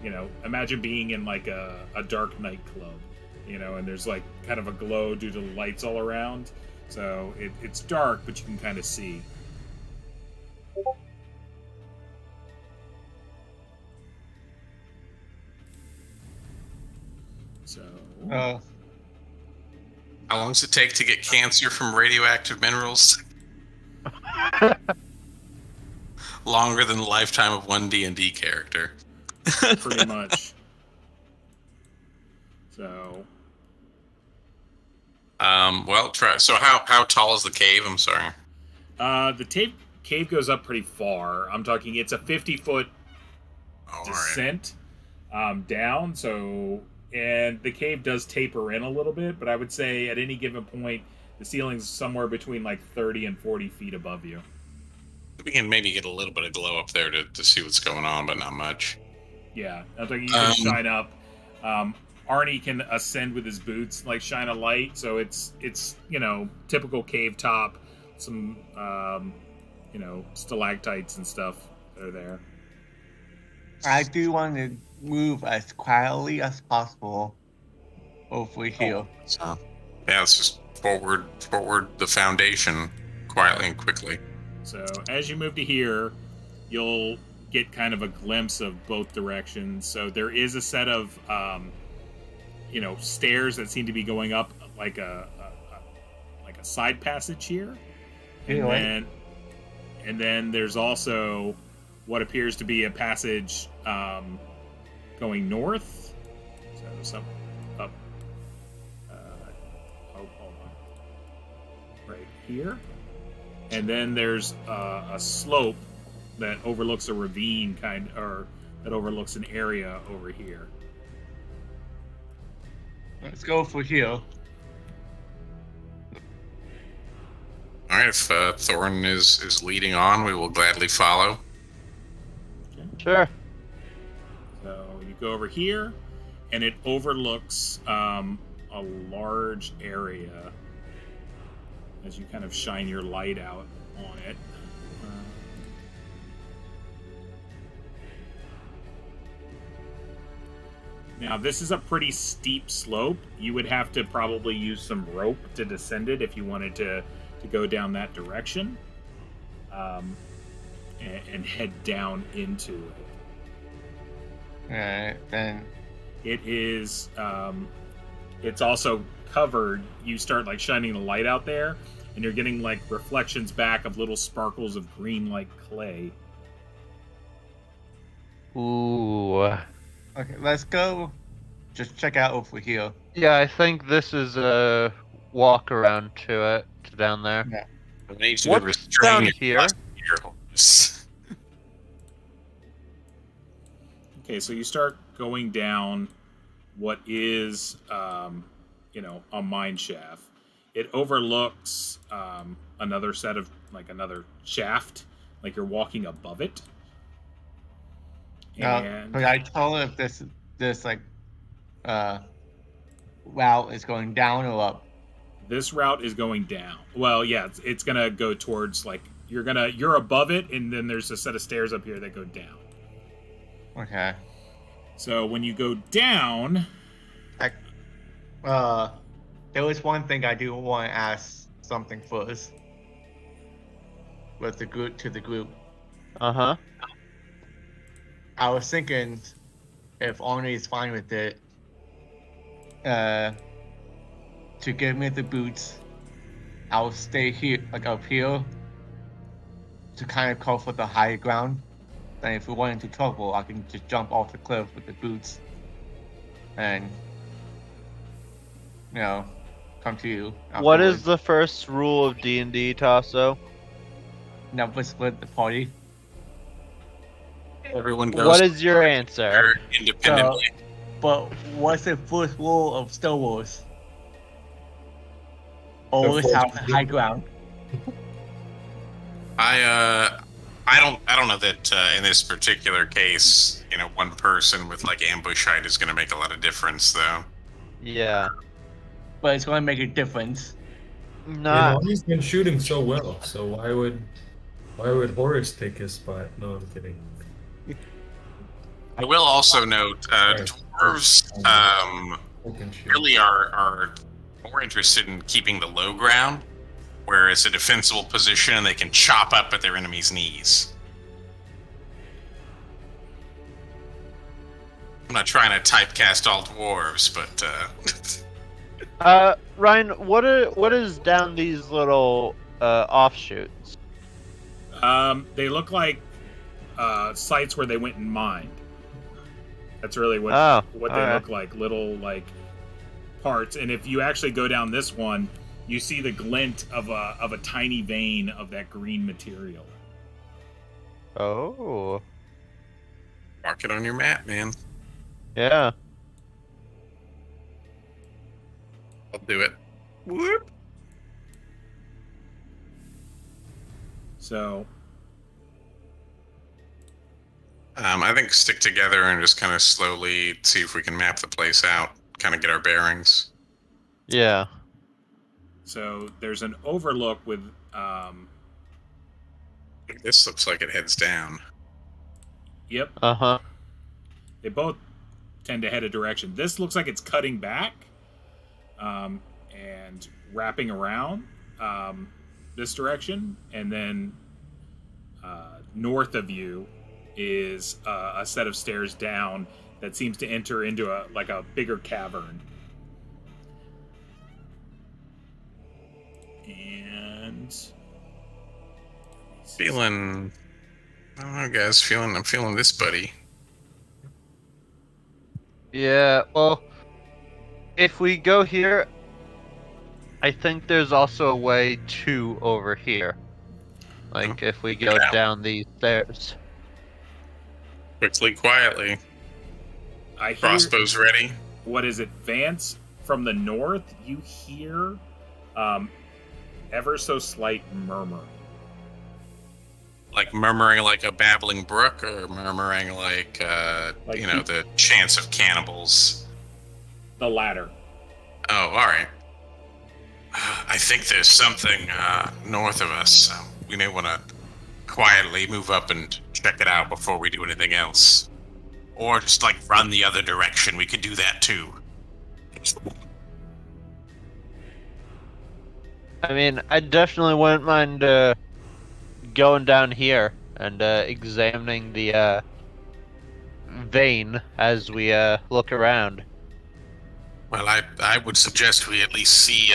You know, imagine being in like a dark nightclub, you know, and there's like kind of a glow due to the lights all around. So it's dark, but you can kind of see. So. How long does it take to get cancer from radioactive minerals? Longer than the lifetime of one D&D character. Pretty much. So. Well, try. So how tall is the cave? I'm sorry. The cave goes up pretty far. I'm talking. It's a 50-foot descent down. So. And the cave does taper in a little bit, but I would say at any given point, the ceiling's somewhere between like 30 and 40 feet above you. We can maybe get a little bit of glow up there to see what's going on, but not much. Yeah, I think you can shine up. Arnie can ascend with his boots, like shine a light. So it's you know, typical cave top, some you know, stalactites and stuff that are there. I do want to move as quietly as possible over here. So, yeah, let's just forward the foundation quietly and quickly. So as you move to here, you'll get kind of a glimpse of both directions. So there is a set of you know, stairs that seem to be going up like a side passage here, and then there's also what appears to be a passage going north. So some up. Hold on. Right here, and then there's a slope that overlooks a ravine or that overlooks an area over here. Let's go for here. All right, if Thorn is leading on, we will gladly follow. Okay. Sure. So you go over here, and it overlooks a large area as you kind of shine your light out on it. Now, this is a pretty steep slope. You would have to probably use some rope to descend it if you wanted to go down that direction, and head down into it. Alright, then. It is, it's also covered. You start, like, shining the light out there, and you're getting, like, reflections back of little sparkles of green like clay. Ooh. Okay, let's go. Just check out over here. Yeah, I think this is a walk around to it, to down there. Yeah. I need you What's to restrain down here? your horse. Okay, so you start going down what is, a mine shaft. It overlooks another set of, like, another shaft, like you're walking above it. And But I tell her if this like route is going down or up. this route is going down. Well, yeah, it's gonna go towards, like, you're above it, and then there's a set of stairs up here that go down. Okay. So when you go down, there was one thing I do want to ask something first. With the group to the group. Uh-huh. I was thinking if Arnie is fine with it, to give me the boots, I'll stay here, like up here, to kind of cover the high ground. Then if we run into trouble, I can just jump off the cliff with the boots, and come to you. What is afterwards. the first rule of D&D, Tasso? Never split the party. Everyone goes What is your answer? independently. But what's the first rule of Star Wars? Always have the high ground. I don't know that in this particular case, one person with like ambush height is going to make a lot of difference, though. Yeah. But it's going to make a difference. Nah. He's been shooting so well, so why would Horace take his spot? No, I'm kidding. I will also note, dwarves really are more interested in keeping the low ground, where it's a defensible position and they can chop up at their enemy's knees. I'm not trying to typecast all dwarves, but Ryan, what is down these little offshoots? they look like sites where they went and mined. That's really what they look like, little, like, parts. And if you actually go down this one, you see the glint of a tiny vein of that green material. Oh. mark it on your map, man. Yeah. I'll do it. Whoop. So I think stick together and just kind of slowly see if we can map the place out, kind of get our bearings. Yeah. So there's an overlook with This looks like it heads down. Yep. Uh-huh. They both tend to head a direction. This looks like it's cutting back and wrapping around this direction, and then north of you is a set of stairs down that seems to enter into a bigger cavern. And feeling, I don't know, guys. I'm feeling this, buddy. Yeah, well, if we go here, I think there's also a way to over here. Like, if we go down these stairs. Quickly, quietly. I hear, Crossbows ready. what is it, Vance? From the north, you hear ever so slight murmur. Like murmuring like a babbling brook, or murmuring like the chants of cannibals? The latter. Oh, all right. I think there's something north of us. We may want to quietly move up and check it out before we do anything else. Or just, like, run the other direction. We could do that, too. I mean, I definitely wouldn't mind going down here and examining the vein as we look around. Well, I would suggest we at least see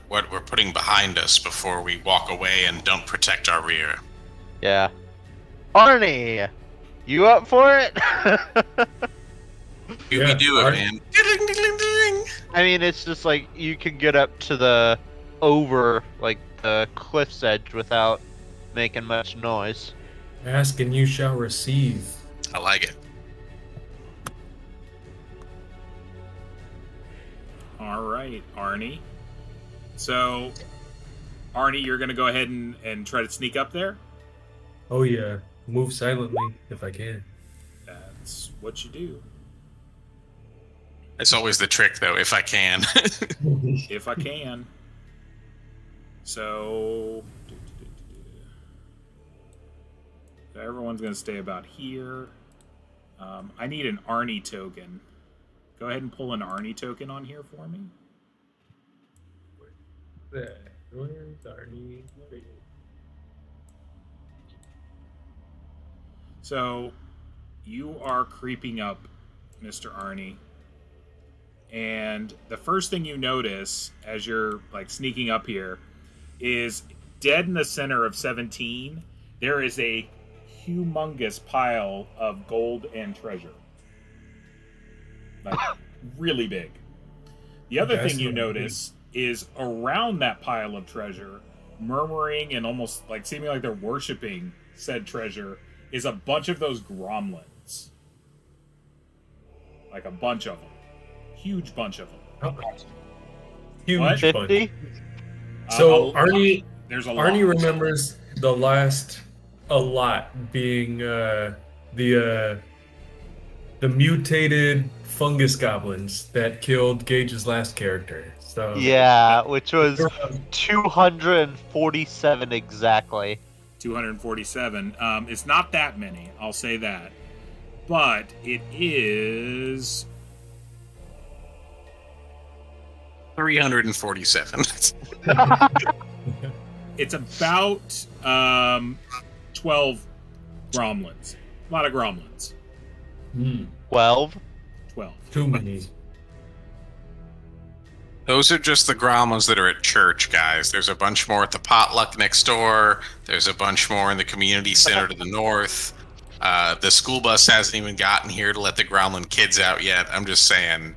what we're putting behind us before we walk away and don't protect our rear. Yeah. Arnie! You up for it? We do it, man. I mean, it's just like you can get up to the the cliff's edge without making much noise. Ask and you shall receive. I like it. All right, Arnie. So, Arnie, you're going to go ahead and try to sneak up there? Oh, yeah. Move silently if I can. That's what you do. It's always the trick, though, if I can. If I can. So, everyone's going to stay about here. I need an Arnie token. Go ahead and pull an Arnie token on here for me. Where's Arnie? So, you are creeping up, Mr. Arnie. And the first thing you notice as you're like sneaking up here is dead in the center of 17, there is a humongous pile of gold and treasure. Like, really big. The other thing you notice is around that pile of treasure, murmuring and almost like seeming like they're worshiping said treasure, is a bunch of those gromlins. Like a bunch of them. Huge bunch of them. Huge what? 50? So Arnie, there's a lot. Arnie remembers the last a lot being the mutated fungus goblins that killed Gage's last character. So yeah, which was 247 exactly. 247. It's not that many, I'll say that. But it is 347. It's about 12 gromlins. A lot of gromlins. 12? 12. Too many. Those are just the gromlins that are at church, guys. There's a bunch more at the potluck next door. There's a bunch more in the community center to the north. The school bus hasn't even gotten here to let the gromlin kids out yet. I'm just saying.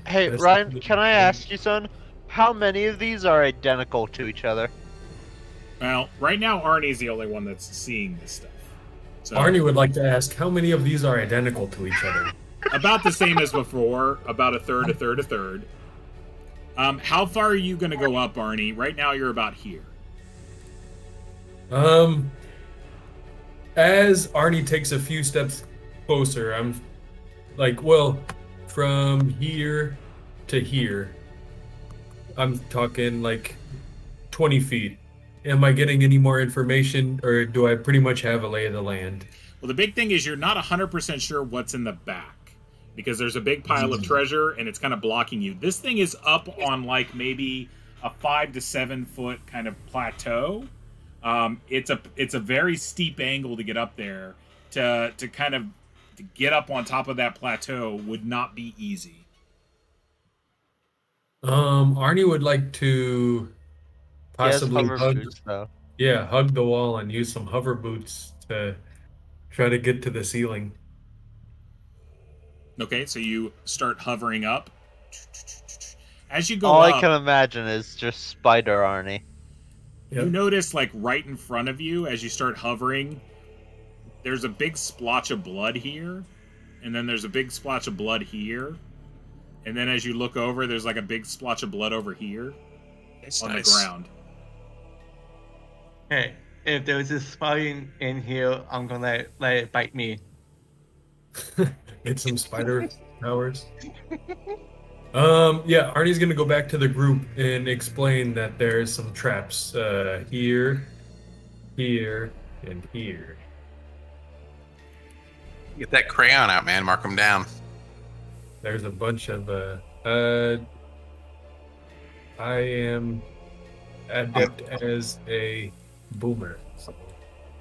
Hey, Ryan, can I ask you, son? How many of these are identical to each other? Well, right now Arnie's the only one that's seeing this stuff. So, Arnie would like to ask how many of these are identical to each other. About the same as before. About a third, a third, a third. How far are you going to go up, Arnie? Right now you're about here. As Arnie takes a few steps closer, I'm like, well, from here to here, I'm talking like 20 feet. Am I getting any more information, or do I pretty much have a lay of the land? Well, the big thing is you're not 100% sure what's in the back, because there's a big pile of treasure, and it's kind of blocking you. This thing is up on, like, maybe a 5 to 7 foot kind of plateau. It's a very steep angle to get up there. To get up on top of that plateau would not be easy. Arnie would like to possibly hug the wall and use some hover boots to try to get to the ceiling. Okay, so you start hovering up. As you go All up, I can imagine is just Spider Arnie. You notice, like, right in front of you, as you start hovering, there's a big splotch of blood here, and then there's a big splotch of blood here, and then as you look over, there's, like, a big splotch of blood over here on the ground. Hey, if there's a spider in here, I'm gonna let it bite me. Get some spider powers. Yeah, Arnie's gonna go back to the group and explain that there's some traps here, here, and here. Get that crayon out, man. Mark them down. There's a bunch of I am adept as a boomer. So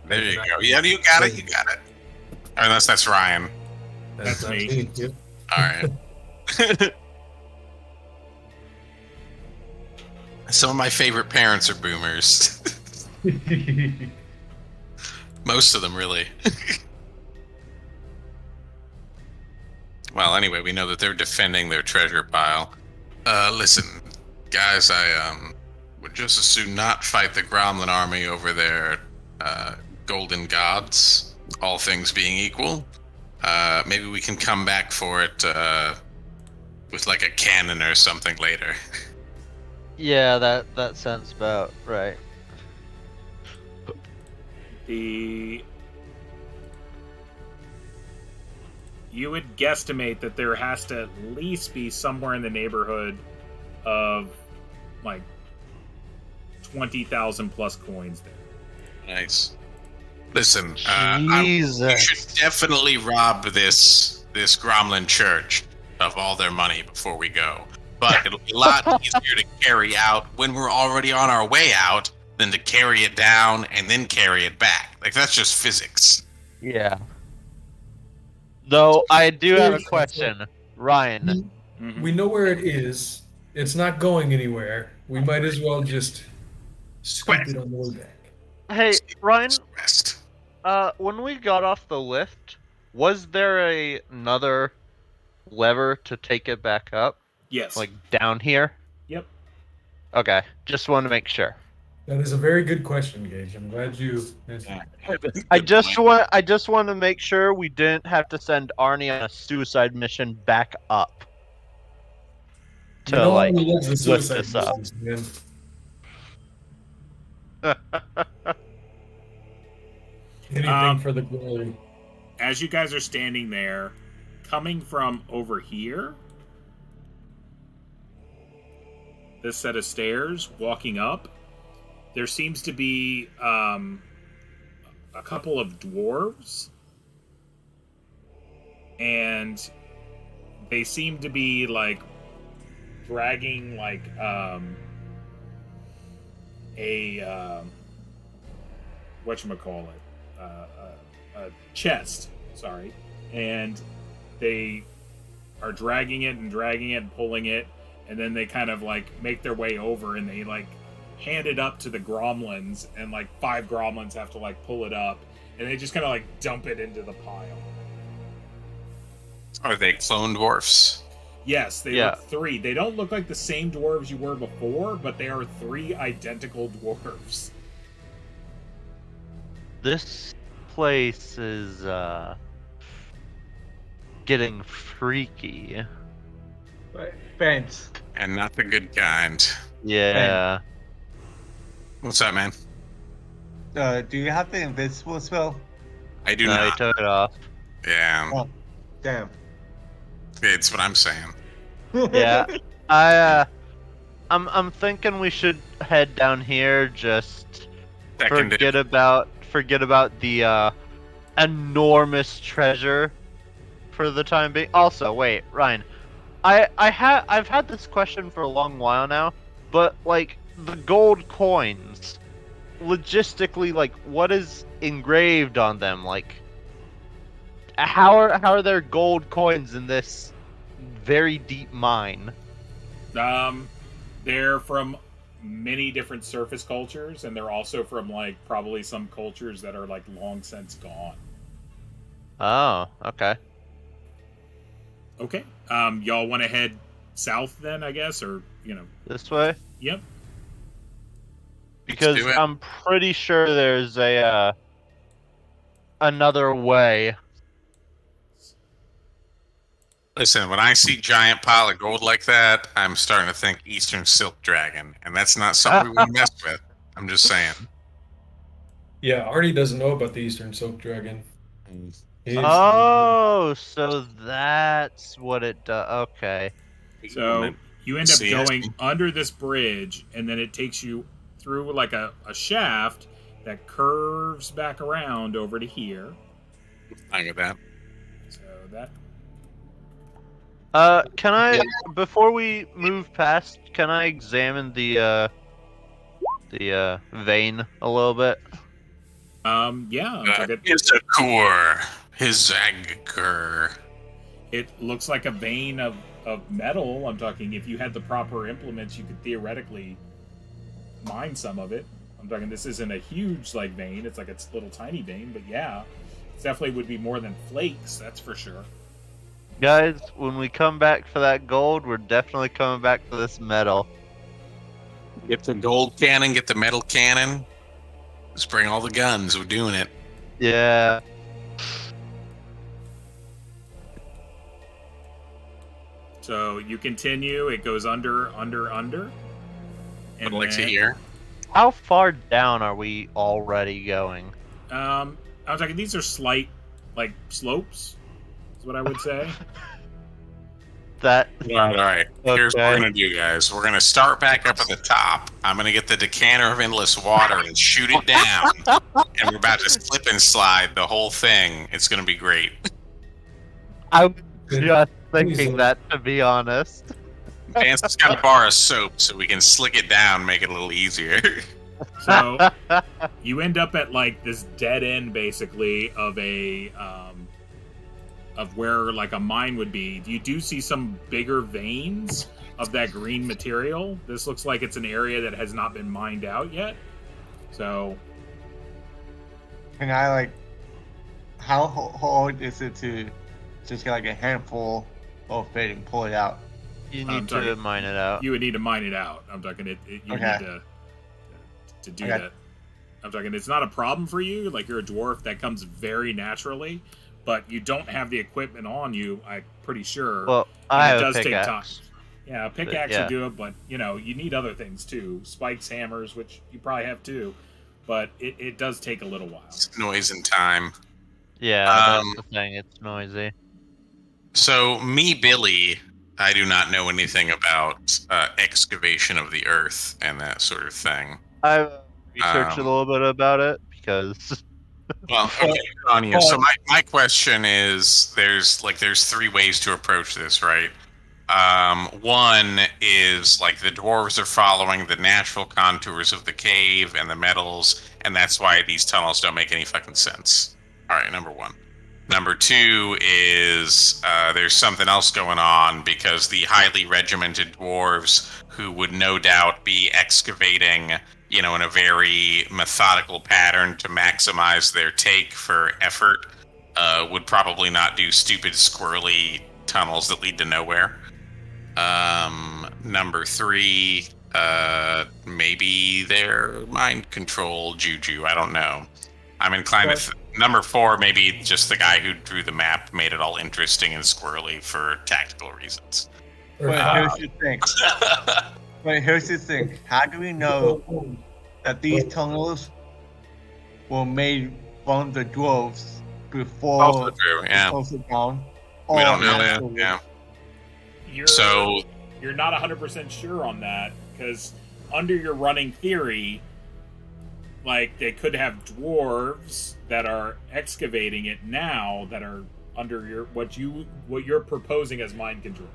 There you go. Yeah, you got it. You got it. Unless that's Ryan. That's not me. Yep. All right. Some of my favorite parents are boomers. Most of them, really. Well, anyway, we know that they're defending their treasure pile. Listen, guys, I would just as soon not fight the Gromlin army over their golden gods, all things being equal. Maybe we can come back for it with like a cannon or something later. Yeah, that sounds about right. You would guesstimate that there has to at least be somewhere in the neighborhood of like 20,000 plus coins there. Nice. Listen, Jesus. you should definitely rob this Gromlin church of all their money before we go. But it'll be a lot easier to carry out when we're already on our way out than to carry it down and then carry it back. Like, that's just physics. Yeah. Though I do have a question, Ryan. Mhm. We know where it is. It's not going anywhere. We might as well just scoop it on the way back. Hey, Ryan. Rest. When we got off the lift, was there another lever to take it back up, Yes. like down here? Yep. Okay, just want to make sure. That is a very good question, Gage. I'm glad you answered. I just want to make sure we didn't have to send Arnie on a suicide mission back up to No like one loves the lift suicide this up. missions, man. Anything for the glory. As you guys are standing there, coming from over here, this set of stairs, walking up, there seems to be a couple of dwarves, and they seem to be like dragging like a whatchamacallit, a chest, sorry, and they are dragging it and pulling it, and then they kind of like make their way over and they like hand it up to the gromlins, and like 5 gromlins have to like pull it up, and they just kind of like dump it into the pile. Are they clone dwarfs? Yes, they Yeah. look 3. They don't look like the same dwarves you were before, but they are 3 identical dwarves. This place is getting freaky. Fence. And not the good kind. Yeah. What's up, man? Do you have the invisible spell? I do No, he not. took it off. Yeah, Oh, damn. it's what I'm saying. Yeah. I'm thinking we should head down here. Just Seconded. forget about the enormous treasure for the time being. Also, wait, Ryan, I've had this question for a long while now, but like the gold coins, logistically, like what is engraved on them? Like how are there gold coins in this very deep mine? They're from many different surface cultures, and they're also from like probably some cultures that are like long since gone. Oh, okay. Okay. Y'all want to head south then, I guess, or This way? Yep. Because do it. I'm pretty sure there's a another way. Listen, when I see giant pile of gold like that, I'm starting to think Eastern Silk Dragon, and that's not something we want to mess with. I'm just saying. Yeah, Arnie doesn't know about the Eastern Silk Dragon. He's- Oh, so that's what it does. Okay. So you end up See, going yes. under this bridge, and then it takes you through like a shaft that curves back around over to here. I get that. So that Can I, before we move past, can I examine the vein a little bit? yeah, it's like His Zaggur. it looks like a vein of metal. I'm talking, if you had the proper implements, you could theoretically mine some of it. I'm talking, this isn't a huge like vein, it's like a little tiny vein, but yeah, it definitely would be more than flakes, that's for sure. Guys, when we come back for that gold, we're definitely coming back for this metal. Get the gold cannon, get the metal cannon. Let's bring all the guns. We're doing it. Yeah. So you continue, it goes under. I'd like to hear. How far down are we already going? I was talking, these are slight, like, slopes, is what I would say. That. All right. Here's what we're Okay. gonna do, guys. We're gonna start back up at the top. I'm gonna get the decanter of endless water and shoot it down, and we're about to slip and slide the whole thing. It's gonna be great. I was just thinking that, to be honest. Vance has got a bar of soap, so we can slick it down, make it a little easier. So you end up at like this dead end, basically, of a of where like a mine would be. You do see some bigger veins of that green material. This looks like it's an area that has not been mined out yet. So Can I like? How hard is it to just get like a handful of it and pull it out? You I'm need sorry. to mine it out. you would need to mine it out. I'm talking you Okay. need to do Okay. that. I'm talking, it's not a problem for you. Like, you're a dwarf, that comes very naturally, but you don't have the equipment on you. I'm pretty sure. Well, and I it have does a take time. pickaxe. Yeah, a pickaxe yeah. would do it, but you know, you need other things too. Spikes, hammers, which you probably have too, but it does take a little while. It's noise and time. Yeah, Um, that's the thing. It's noisy. So, me, Billy, I do not know anything about excavation of the earth and that sort of thing. I researched a Um, little bit about it because Well, okay, on you. So my question is, there's three ways to approach this, right? One is like the dwarves are following the natural contours of the cave and the metals, and that's why these tunnels don't make any fucking sense. All right, number one. Number two is there's something else going on because the highly regimented dwarves, who would no doubt be excavating, you know, in a very methodical pattern to maximize their take for effort, would probably not do stupid, squirrely tunnels that lead to nowhere. Number three, maybe they're mind control juju. I don't know. I'm inclined to number four, maybe just the guy who drew the map made it all interesting and squirrely for tactical reasons. Or But five. here's the thing. But here's the thing. How do we know that these tunnels were made from the dwarves before Also true, yeah. closer down? We don't know Or that. afterwards? Yeah. You're So you're not 100% sure on that, because under your running theory, like, they could have dwarves that are excavating it now that are under your what you're proposing as mind control.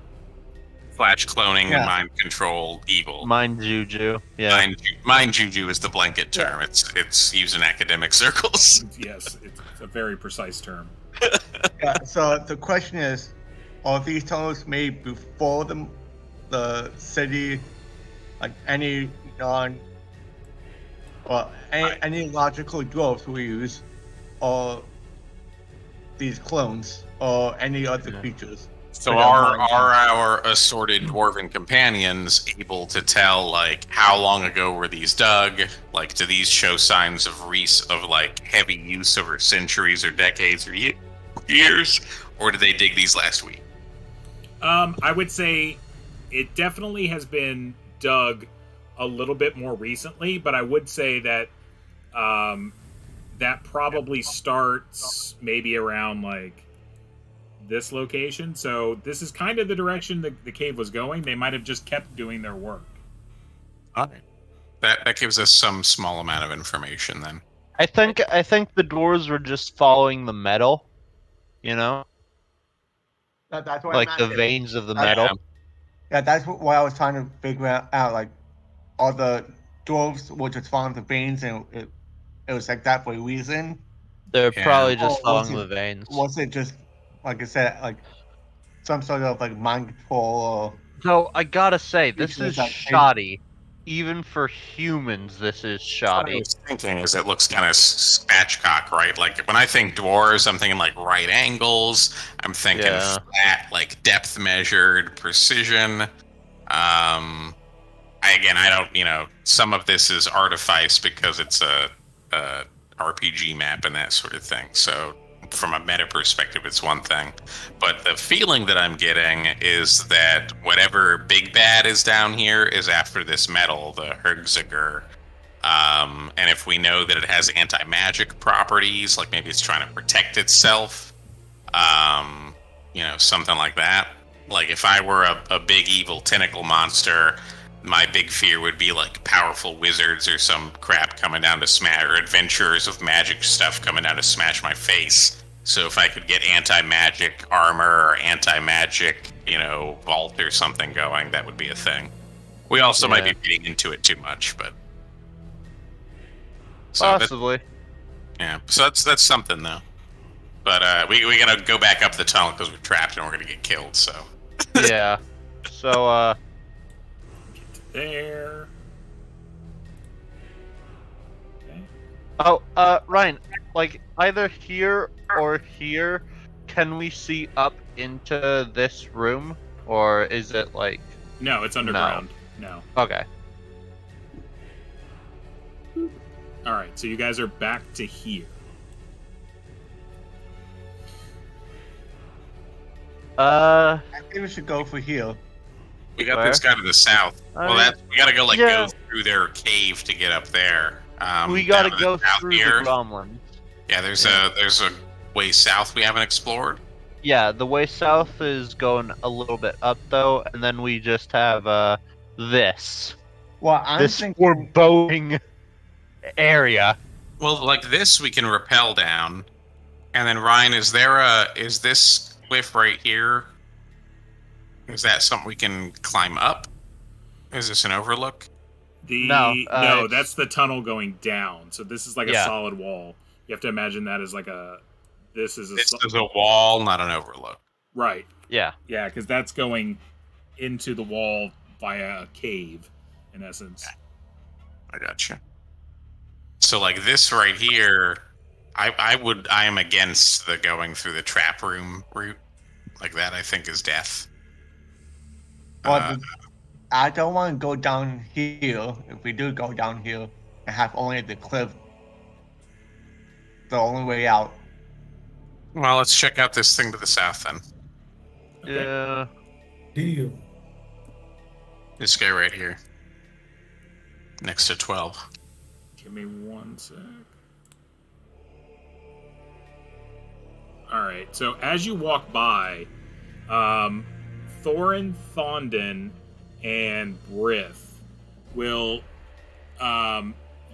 flash cloning Yeah. and mind control evil. mind juju. Yeah. Mind juju is the blanket term. It's used in academic circles. Yes, it's a very precise term. Yeah, so the question is, are these tunnels made before the city, like any any logical dwarves we use, or these clones, or any other creatures? So I don't know. are our assorted dwarven companions able to tell, like, how long ago were these dug? Like, do these show signs of like heavy use over centuries or decades or years, or did they dig these last week? I would say it definitely has been dug a little bit more recently, but I would say that that probably starts maybe around like this location. So this is kind of the direction the cave was going. They might have just kept doing their work. All right. That gives us some small amount of information then. I think the dwarves were just following the metal, you know, That's what like I'm the asking. veins of the metal. Yeah, that's what I was trying to figure out. Like, all the dwarves were just following the veins, and it was like that for a reason. They're Yeah. probably just Or was following it- the veins. Was it just, like I said, like some sort of like mind control or? So I gotta say, this Because is that- shoddy. Even for humans, this is What I shoddy. was thinking is it looks kind of spatchcock, right? Like when I think dwarves, I'm thinking like right angles. I'm thinking Yeah. flat, like depth measured, precision. I don't, some of this is artifice because it's a RPG map and that sort of thing. So from a meta perspective, it's one thing. But the feeling that I'm getting is that whatever big bad is down here is after this metal, the Hergziger. And if we know that it has anti-magic properties, like maybe it's trying to protect itself, something like that. Like if I were a big evil tentacle monster, my big fear would be like powerful wizards or some crap coming down to smash, or adventurers with magic stuff coming down to smash my face. So if I could get anti-magic armor or anti-magic, vault or something going, that would be a thing. We also might be reading into it too much, but Possibly. So that's something though. But we gotta go back up the tunnel because we're trapped and we're gonna get killed. So Yeah. So There. Okay. Oh, Ryan, like either here or here, can we see up into this room, or is it like? No, it's underground. No. Okay. All right, so you guys are back to here. I think we should go for here. we got Where? this guy to the south. Well, we gotta go yeah. go through their cave to get up there. We gotta down to go the south through here. the gremlins. Yeah, there's a way south we haven't explored. Yeah, the way south is going a little bit up though, and then we just have this Well, I'm this thinking. foreboding area. Well, like this, we can rappel down, and then Ryan, is this cliff right here? Is that something we can climb up? Is this an overlook? No, No, it's- that's the tunnel going down. So this is like a Yeah. solid wall. You have to imagine that as like a. This is a. This is a wall, not an overlook. Right. Yeah. Yeah, because that's going into the wall via a cave, in essence. I gotcha. So like this right here, I am against the going through the trap room route. Like that, I think is death. Well, I don't want to go down here. If we do go down here, and have only the cliff, the only way out. Well, let's check out this thing to the south then. Okay. Yeah. Deal. This guy right here, next to 12. Give me one sec. All right. So as you walk by, Thorin, Thondon, and Brith will,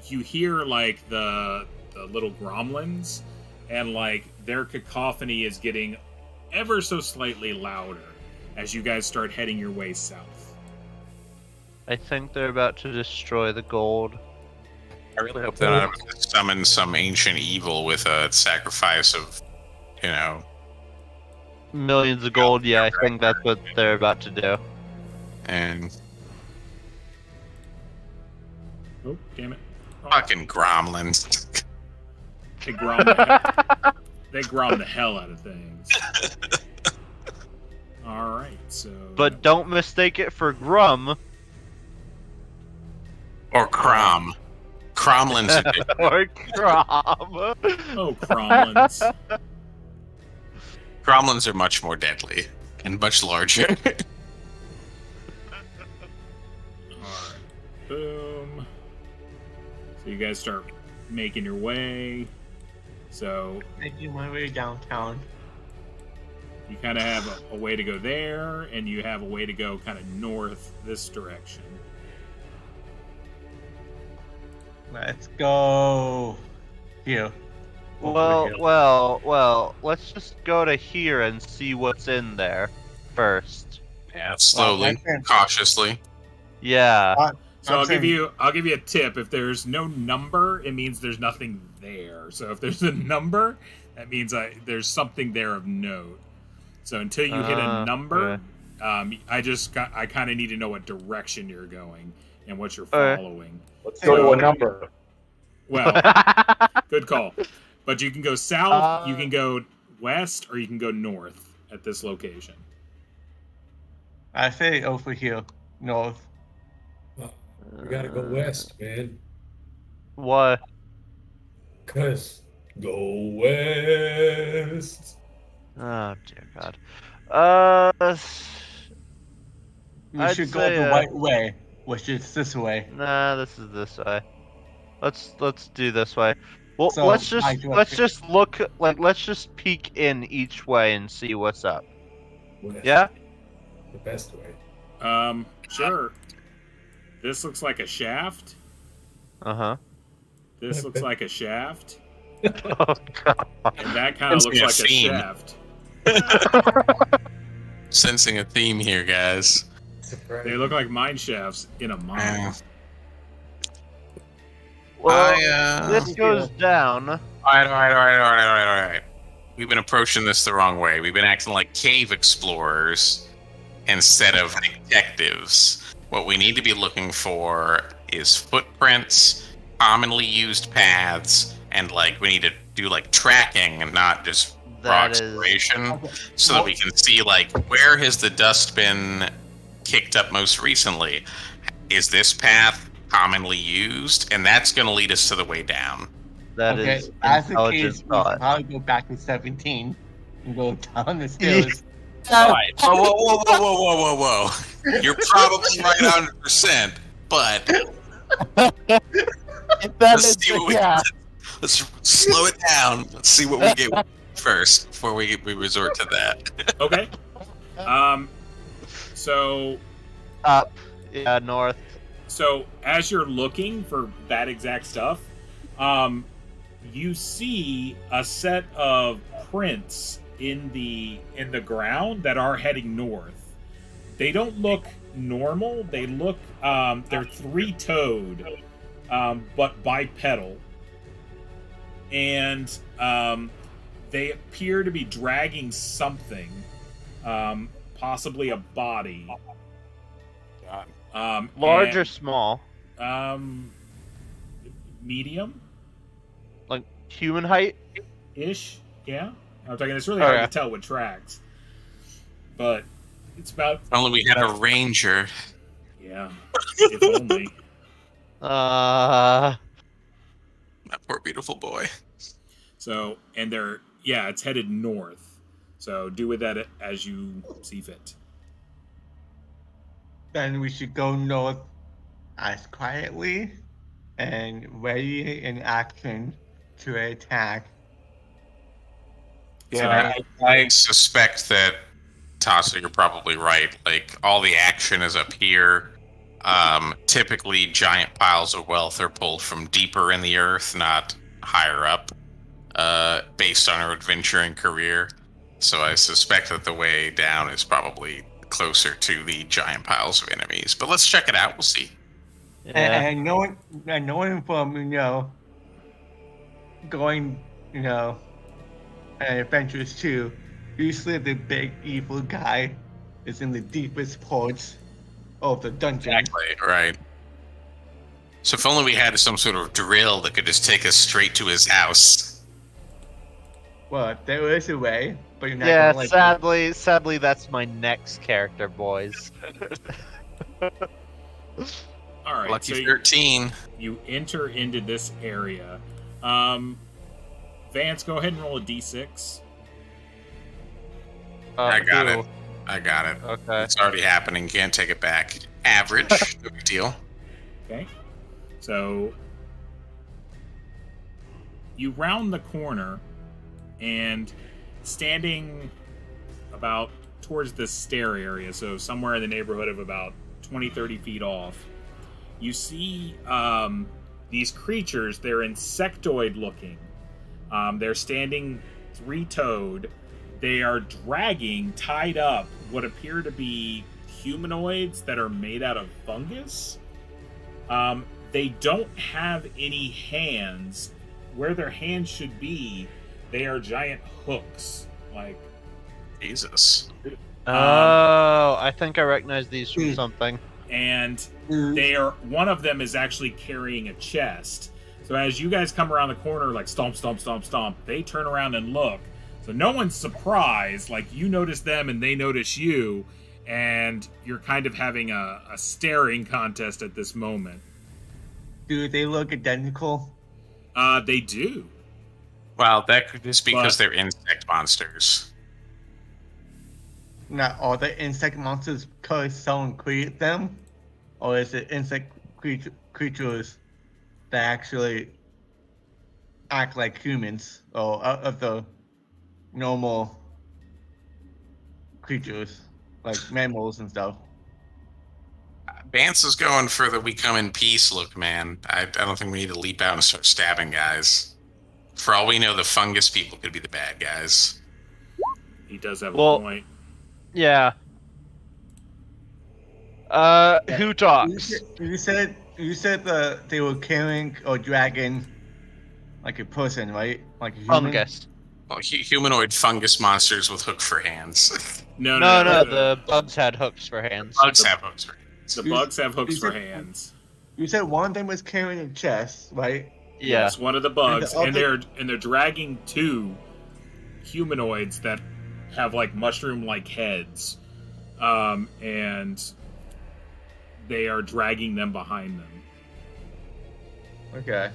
you hear like the little gremlins, and like their cacophony is getting ever so slightly louder as you guys start heading your way south. I think they're about to destroy the gold. I really hope they're not going to summon some ancient evil with a sacrifice of, Millions of gold, yeah, I think that's what they're about to do. and Oh, damn it. Oh, fucking gremlins. they grom the hell out of things. All right, so. But don't mistake it for Grum Or Crom. Cromlins are different. or Grum. Oh, Cromlins. Cromlins are much more deadly and much larger. Alright. Boom. So you guys start making your way. So Making my way downtown. you kind of have a way to go there, and you have a way to go kind of north this direction. Let's go. Here. Well, let's just go to here and see what's in there first. Yeah, slowly, cautiously. Yeah. So I'll give you a tip. If there's no number, it means there's nothing there. So if there's a number, that means there's something there of note. So until you hit a number, okay. I kind of need to know what direction you're going and what you're following. Let's go to a number. Well, good call. But you can go south, you can go west, or you can go north at this location. I say over here, north. We gotta go west, man. What? Cause go west. Oh dear God. We should go the right way, which is this way. Nah, this is this way. Let's do this way. Well, So, let's just look let's just peek in each way and see what's up. West. Yeah. The best way. Sure. This looks like a shaft. Uh-huh. This looks like a shaft. Oh God. And that kind of looks like a shaft. Sensing a theme here, guys. They look like mine shafts in a mine. Well, this goes down. All right. We've been approaching this the wrong way. We've been acting like cave explorers instead of detectives. What we need to be looking for is footprints, commonly used paths, and we need to do tracking and not just raw exploration, so that we can see where has the dust been kicked up most recently. Is this path commonly used? And that's going to lead us to the way down. That is as a intelligent case, we thought. probably go back to 17 and go down the stairs. Right. Whoa. You're probably right 100%, but let's see what we let's slow it down. Let's see what we get first before we resort to that. Okay. So Up. Yeah, north. So as you're looking for that exact stuff, you see a set of prints in the ground that are heading north. They don't look normal. They look they're three-toed, but bipedal, and they appear to be dragging something, possibly a body. Large or small? Medium. Like human height? Ish, yeah. I'm talking. It's really hard to tell with tracks, but it's about. If only we had a ranger. Yeah, if only. My poor beautiful boy. So, and it's headed north. So do with that as you see fit. Then we should go north as quietly and ready in action to attack. Yeah, I suspect that, Tasa, you're probably right. All the action is up here. Typically, giant piles of wealth are pulled from deeper in the earth, not higher up, based on our adventuring career. So I suspect that the way down is probably closer to the giant piles of enemies. But let's check it out. We'll see. Yeah. And knowing from, going, adventures too, usually the big evil guy is in the deepest parts of the dungeon. Exactly, right. So if only we had some sort of drill that could just take us straight to his house. Well, there is a way, but you're not Yeah, gonna like it. sadly, that's my next character, boys. All right. Lucky so 13. you enter into this area. Vance, go ahead and roll a d6. I got it. Okay. It's already happening. Can't take it back. Average. No big deal. Okay. So you round the corner, and standing about towards the stair area, so somewhere in the neighborhood of about 20-30 feet off, you see these creatures. They're insectoid looking. They're standing three-toed. They are dragging, tied up, what appear to be humanoids that are made out of fungus. They don't have any hands. Where their hands should be, they are giant hooks. Like, Jesus. Oh, I think I recognize these from something. And one of them is actually carrying a chest. So as you guys come around the corner, like stomp, stomp, stomp, stomp, they turn around and look. So no one's surprised. Like, you notice them and they notice you, and you're kind of having a staring contest at this moment. Do they look identical? They do. Well, that could just be because they're insect monsters. Not all the insect monsters because someone created them? Or is it insect creatures that actually act like humans or out of the normal creatures, like mammals and stuff? Vance is going for the "we come in peace" look, man. I don't think we need to leap out and start stabbing guys. For all we know, the fungus people could be the bad guys. He does have a point. Yeah. Who talks? You said they were carrying or dragging like a person, right? Like a human? Fungus. Well, humanoid fungus monsters with hook for hands. No, the bugs had hooks for hands. Bugs have hooks for hands. The bugs have hooks for hands. You said one of them was carrying a chest, right? Yeah. Yes, one of the bugs, And they're dragging two humanoids that have like mushroom-like heads, and they are dragging them behind them. Okay.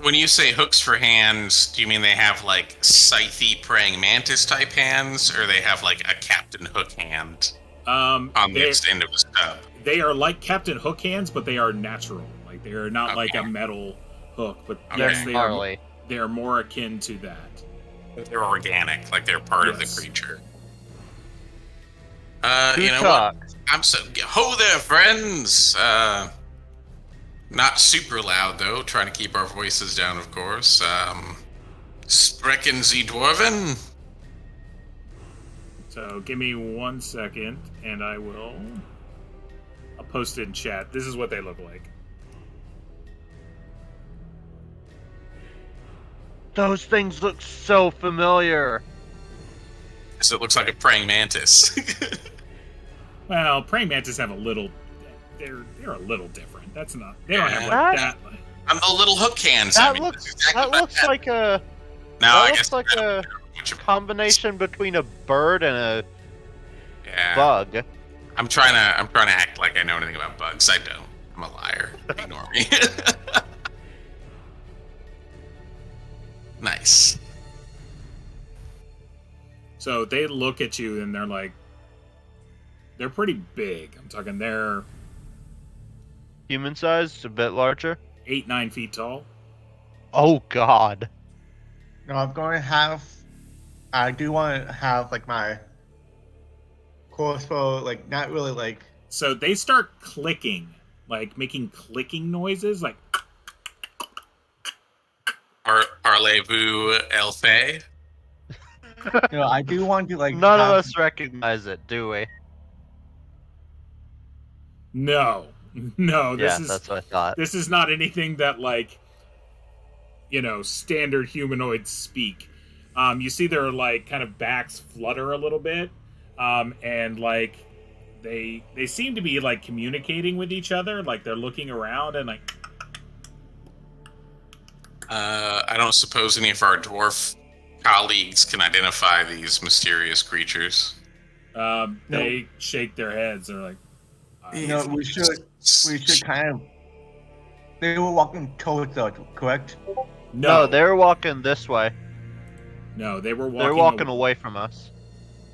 When you say hooks for hands, do you mean they have like scythe praying mantis type hands, or they have like a Captain Hook hand on the end of a stub? They are like Captain Hook hands, but they are natural. Like, they are not like a metal hook, but yes, they are more akin to that. They're organic, like they're part of the creature. Who you know talks? what? Ho there, friends! Not super loud, though. Trying to keep our voices down, of course. Sprechen Sie Dwarven? So, give me 1 second, and I'll post it in chat. This is what they look like. Those things look so familiar. So it looks like a praying mantis. Well, praying mantis have a little... They're a little different. That's not... They don't have like that... I'm the little hook hands. That looks like a... No, I guess like a combination between a bird and a bug. I'm trying to act like I know anything about bugs. I don't. I'm a liar. Ignore me. Nice. So they look at you and they're like... They're pretty big. I'm talking they're... Human-sized? A bit larger? 8-9 feet tall. Oh, God. No, I do want to have, like, my crossbow, like, not really, like... So they start clicking, like, making clicking noises, like... Parlez-vous, Elfay? No, I do want to, like... None of us recognize it, do we? No. No, that's what I thought. This is not anything that, like, you know, standard humanoids speak. You see their, like, kind of backs flutter a little bit, and, like, they seem to be, like, communicating with each other, like, they're looking around and, like... I don't suppose any of our dwarf colleagues can identify these mysterious creatures. They shake their heads, they're like... You know, we should kind of... They were walking towards us, correct? No, they were walking this way. No, they were walking... They're walking away from us.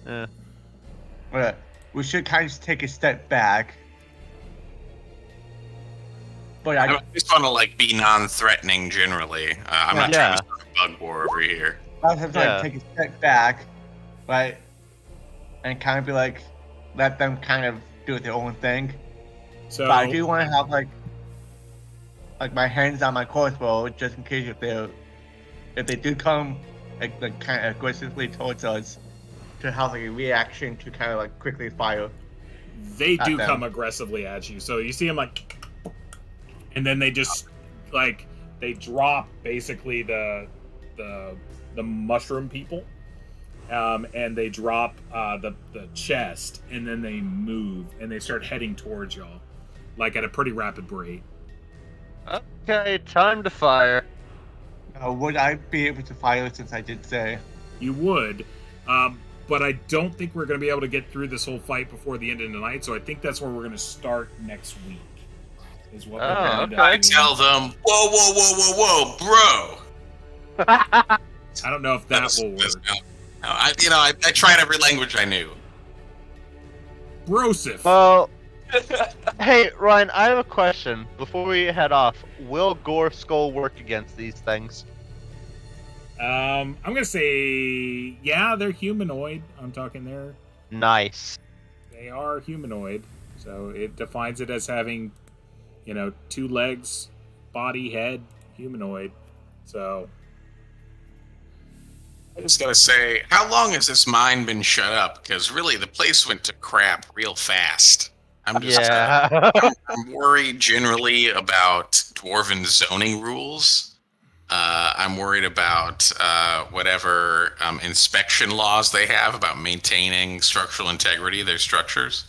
Yeah. Right. We should kind of take a step back. But I just want to like be non-threatening generally. I'm not trying to start a bug war over here. I have to like take a step back, right, and kind of be like, let them kind of do their own thing. So But I do want to have like my hands on my crossbow just in case if they do come like kind of aggressively towards us, to have like a reaction to kind of like quickly fire. they do them. come aggressively at you. So you see them like, and then they just like they drop basically the mushroom people, and they drop the chest, and then they move and they start heading towards y'all, like at a pretty rapid rate. Okay, time to fire. Would I be able to fire since I did say? You would, but I don't think we're going to be able to get through this whole fight before the end of the night. So I think that's where we're going to start next week. Is what we're going to I tell them, whoa, whoa, whoa, whoa, whoa, bro. I don't know if that will work. I tried every language I knew. Brosif. Well, hey Ryan, I have a question before we head off. Will Gore Skull work against these things? I'm gonna say, yeah, they're humanoid. I'm talking there. Nice. They are humanoid, so it defines it as having, 2 legs, body, head, humanoid. So I just gotta say, how long has this mine been shut up? Because really, the place went to crap real fast. I'm just, I'm worried generally about dwarven zoning rules. I'm worried about whatever inspection laws they have about maintaining structural integrity of their structures.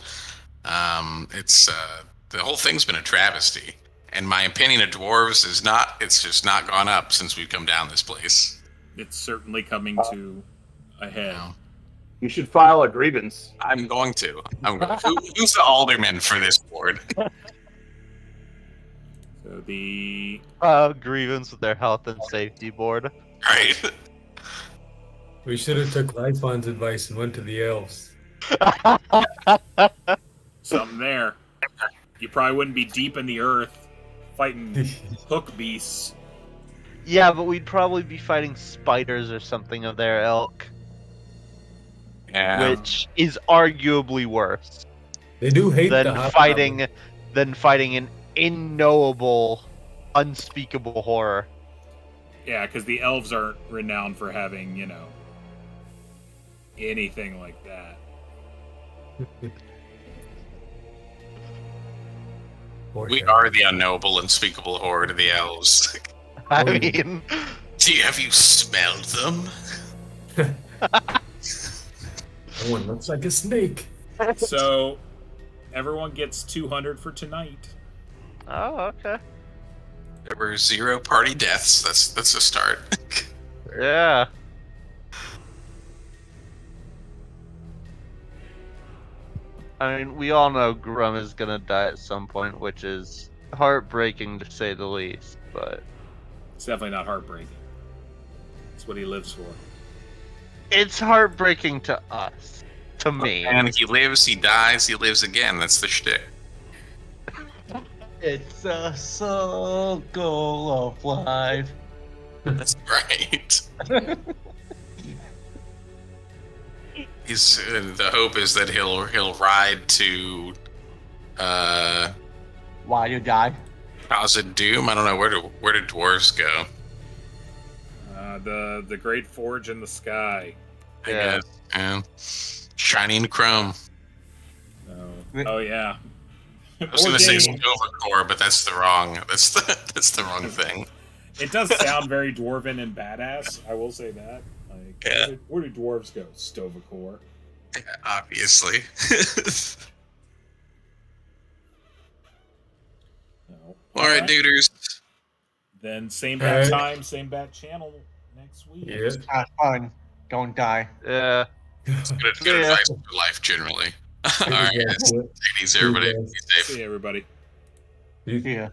It's the whole thing's been a travesty, and my opinion of dwarves is it's just not gone up since we've come down this place. it's certainly coming to a head. You should file a grievance. I'm going to. Who's the alderman for this board? So the grievance with their health and safety board. Right. We should have took Lyphon's advice and went to the elves. something there. You probably wouldn't be deep in the earth fighting hook beasts. Yeah, but we'd probably be fighting spiders or something of their ilk, Yeah. which is arguably worse They do hate than the fighting an unknowable, unspeakable horror. Yeah, because the elves aren't renowned for having, anything like that. We are the unknowable, unspeakable horde of the elves. I mean, Have you smelled them? One looks like a snake. So, everyone gets 200 for tonight. oh, okay. There were 0 party deaths. That's a start. Yeah. I mean, we all know Grum is gonna die at some point, which is heartbreaking to say the least, but It's definitely not heartbreaking. It's what he lives for. it's heartbreaking to us. To me. And he lives, he dies, he lives again. That's the shtick. It's a circle of life. That's right. The hope is that he'll ride to Why you die? Khazad Doom. I don't know where do dwarves go. The Great Forge in the Sky. I guess. Yeah. Shining Chrome. Oh yeah. I was gonna say Stovercore, but that's the wrong thing. It does sound very dwarven and badass. I will say that. Like, Yeah. where do dwarves go? Stovercore. Yeah, obviously. No. All right, duders. Then same bat Alright. time, same bat channel next week. Yeah. Have fun. Don't die. Yeah. Good Yeah. advice for life generally. All right, take it easy, everybody. Be safe. See you, everybody. Yeah.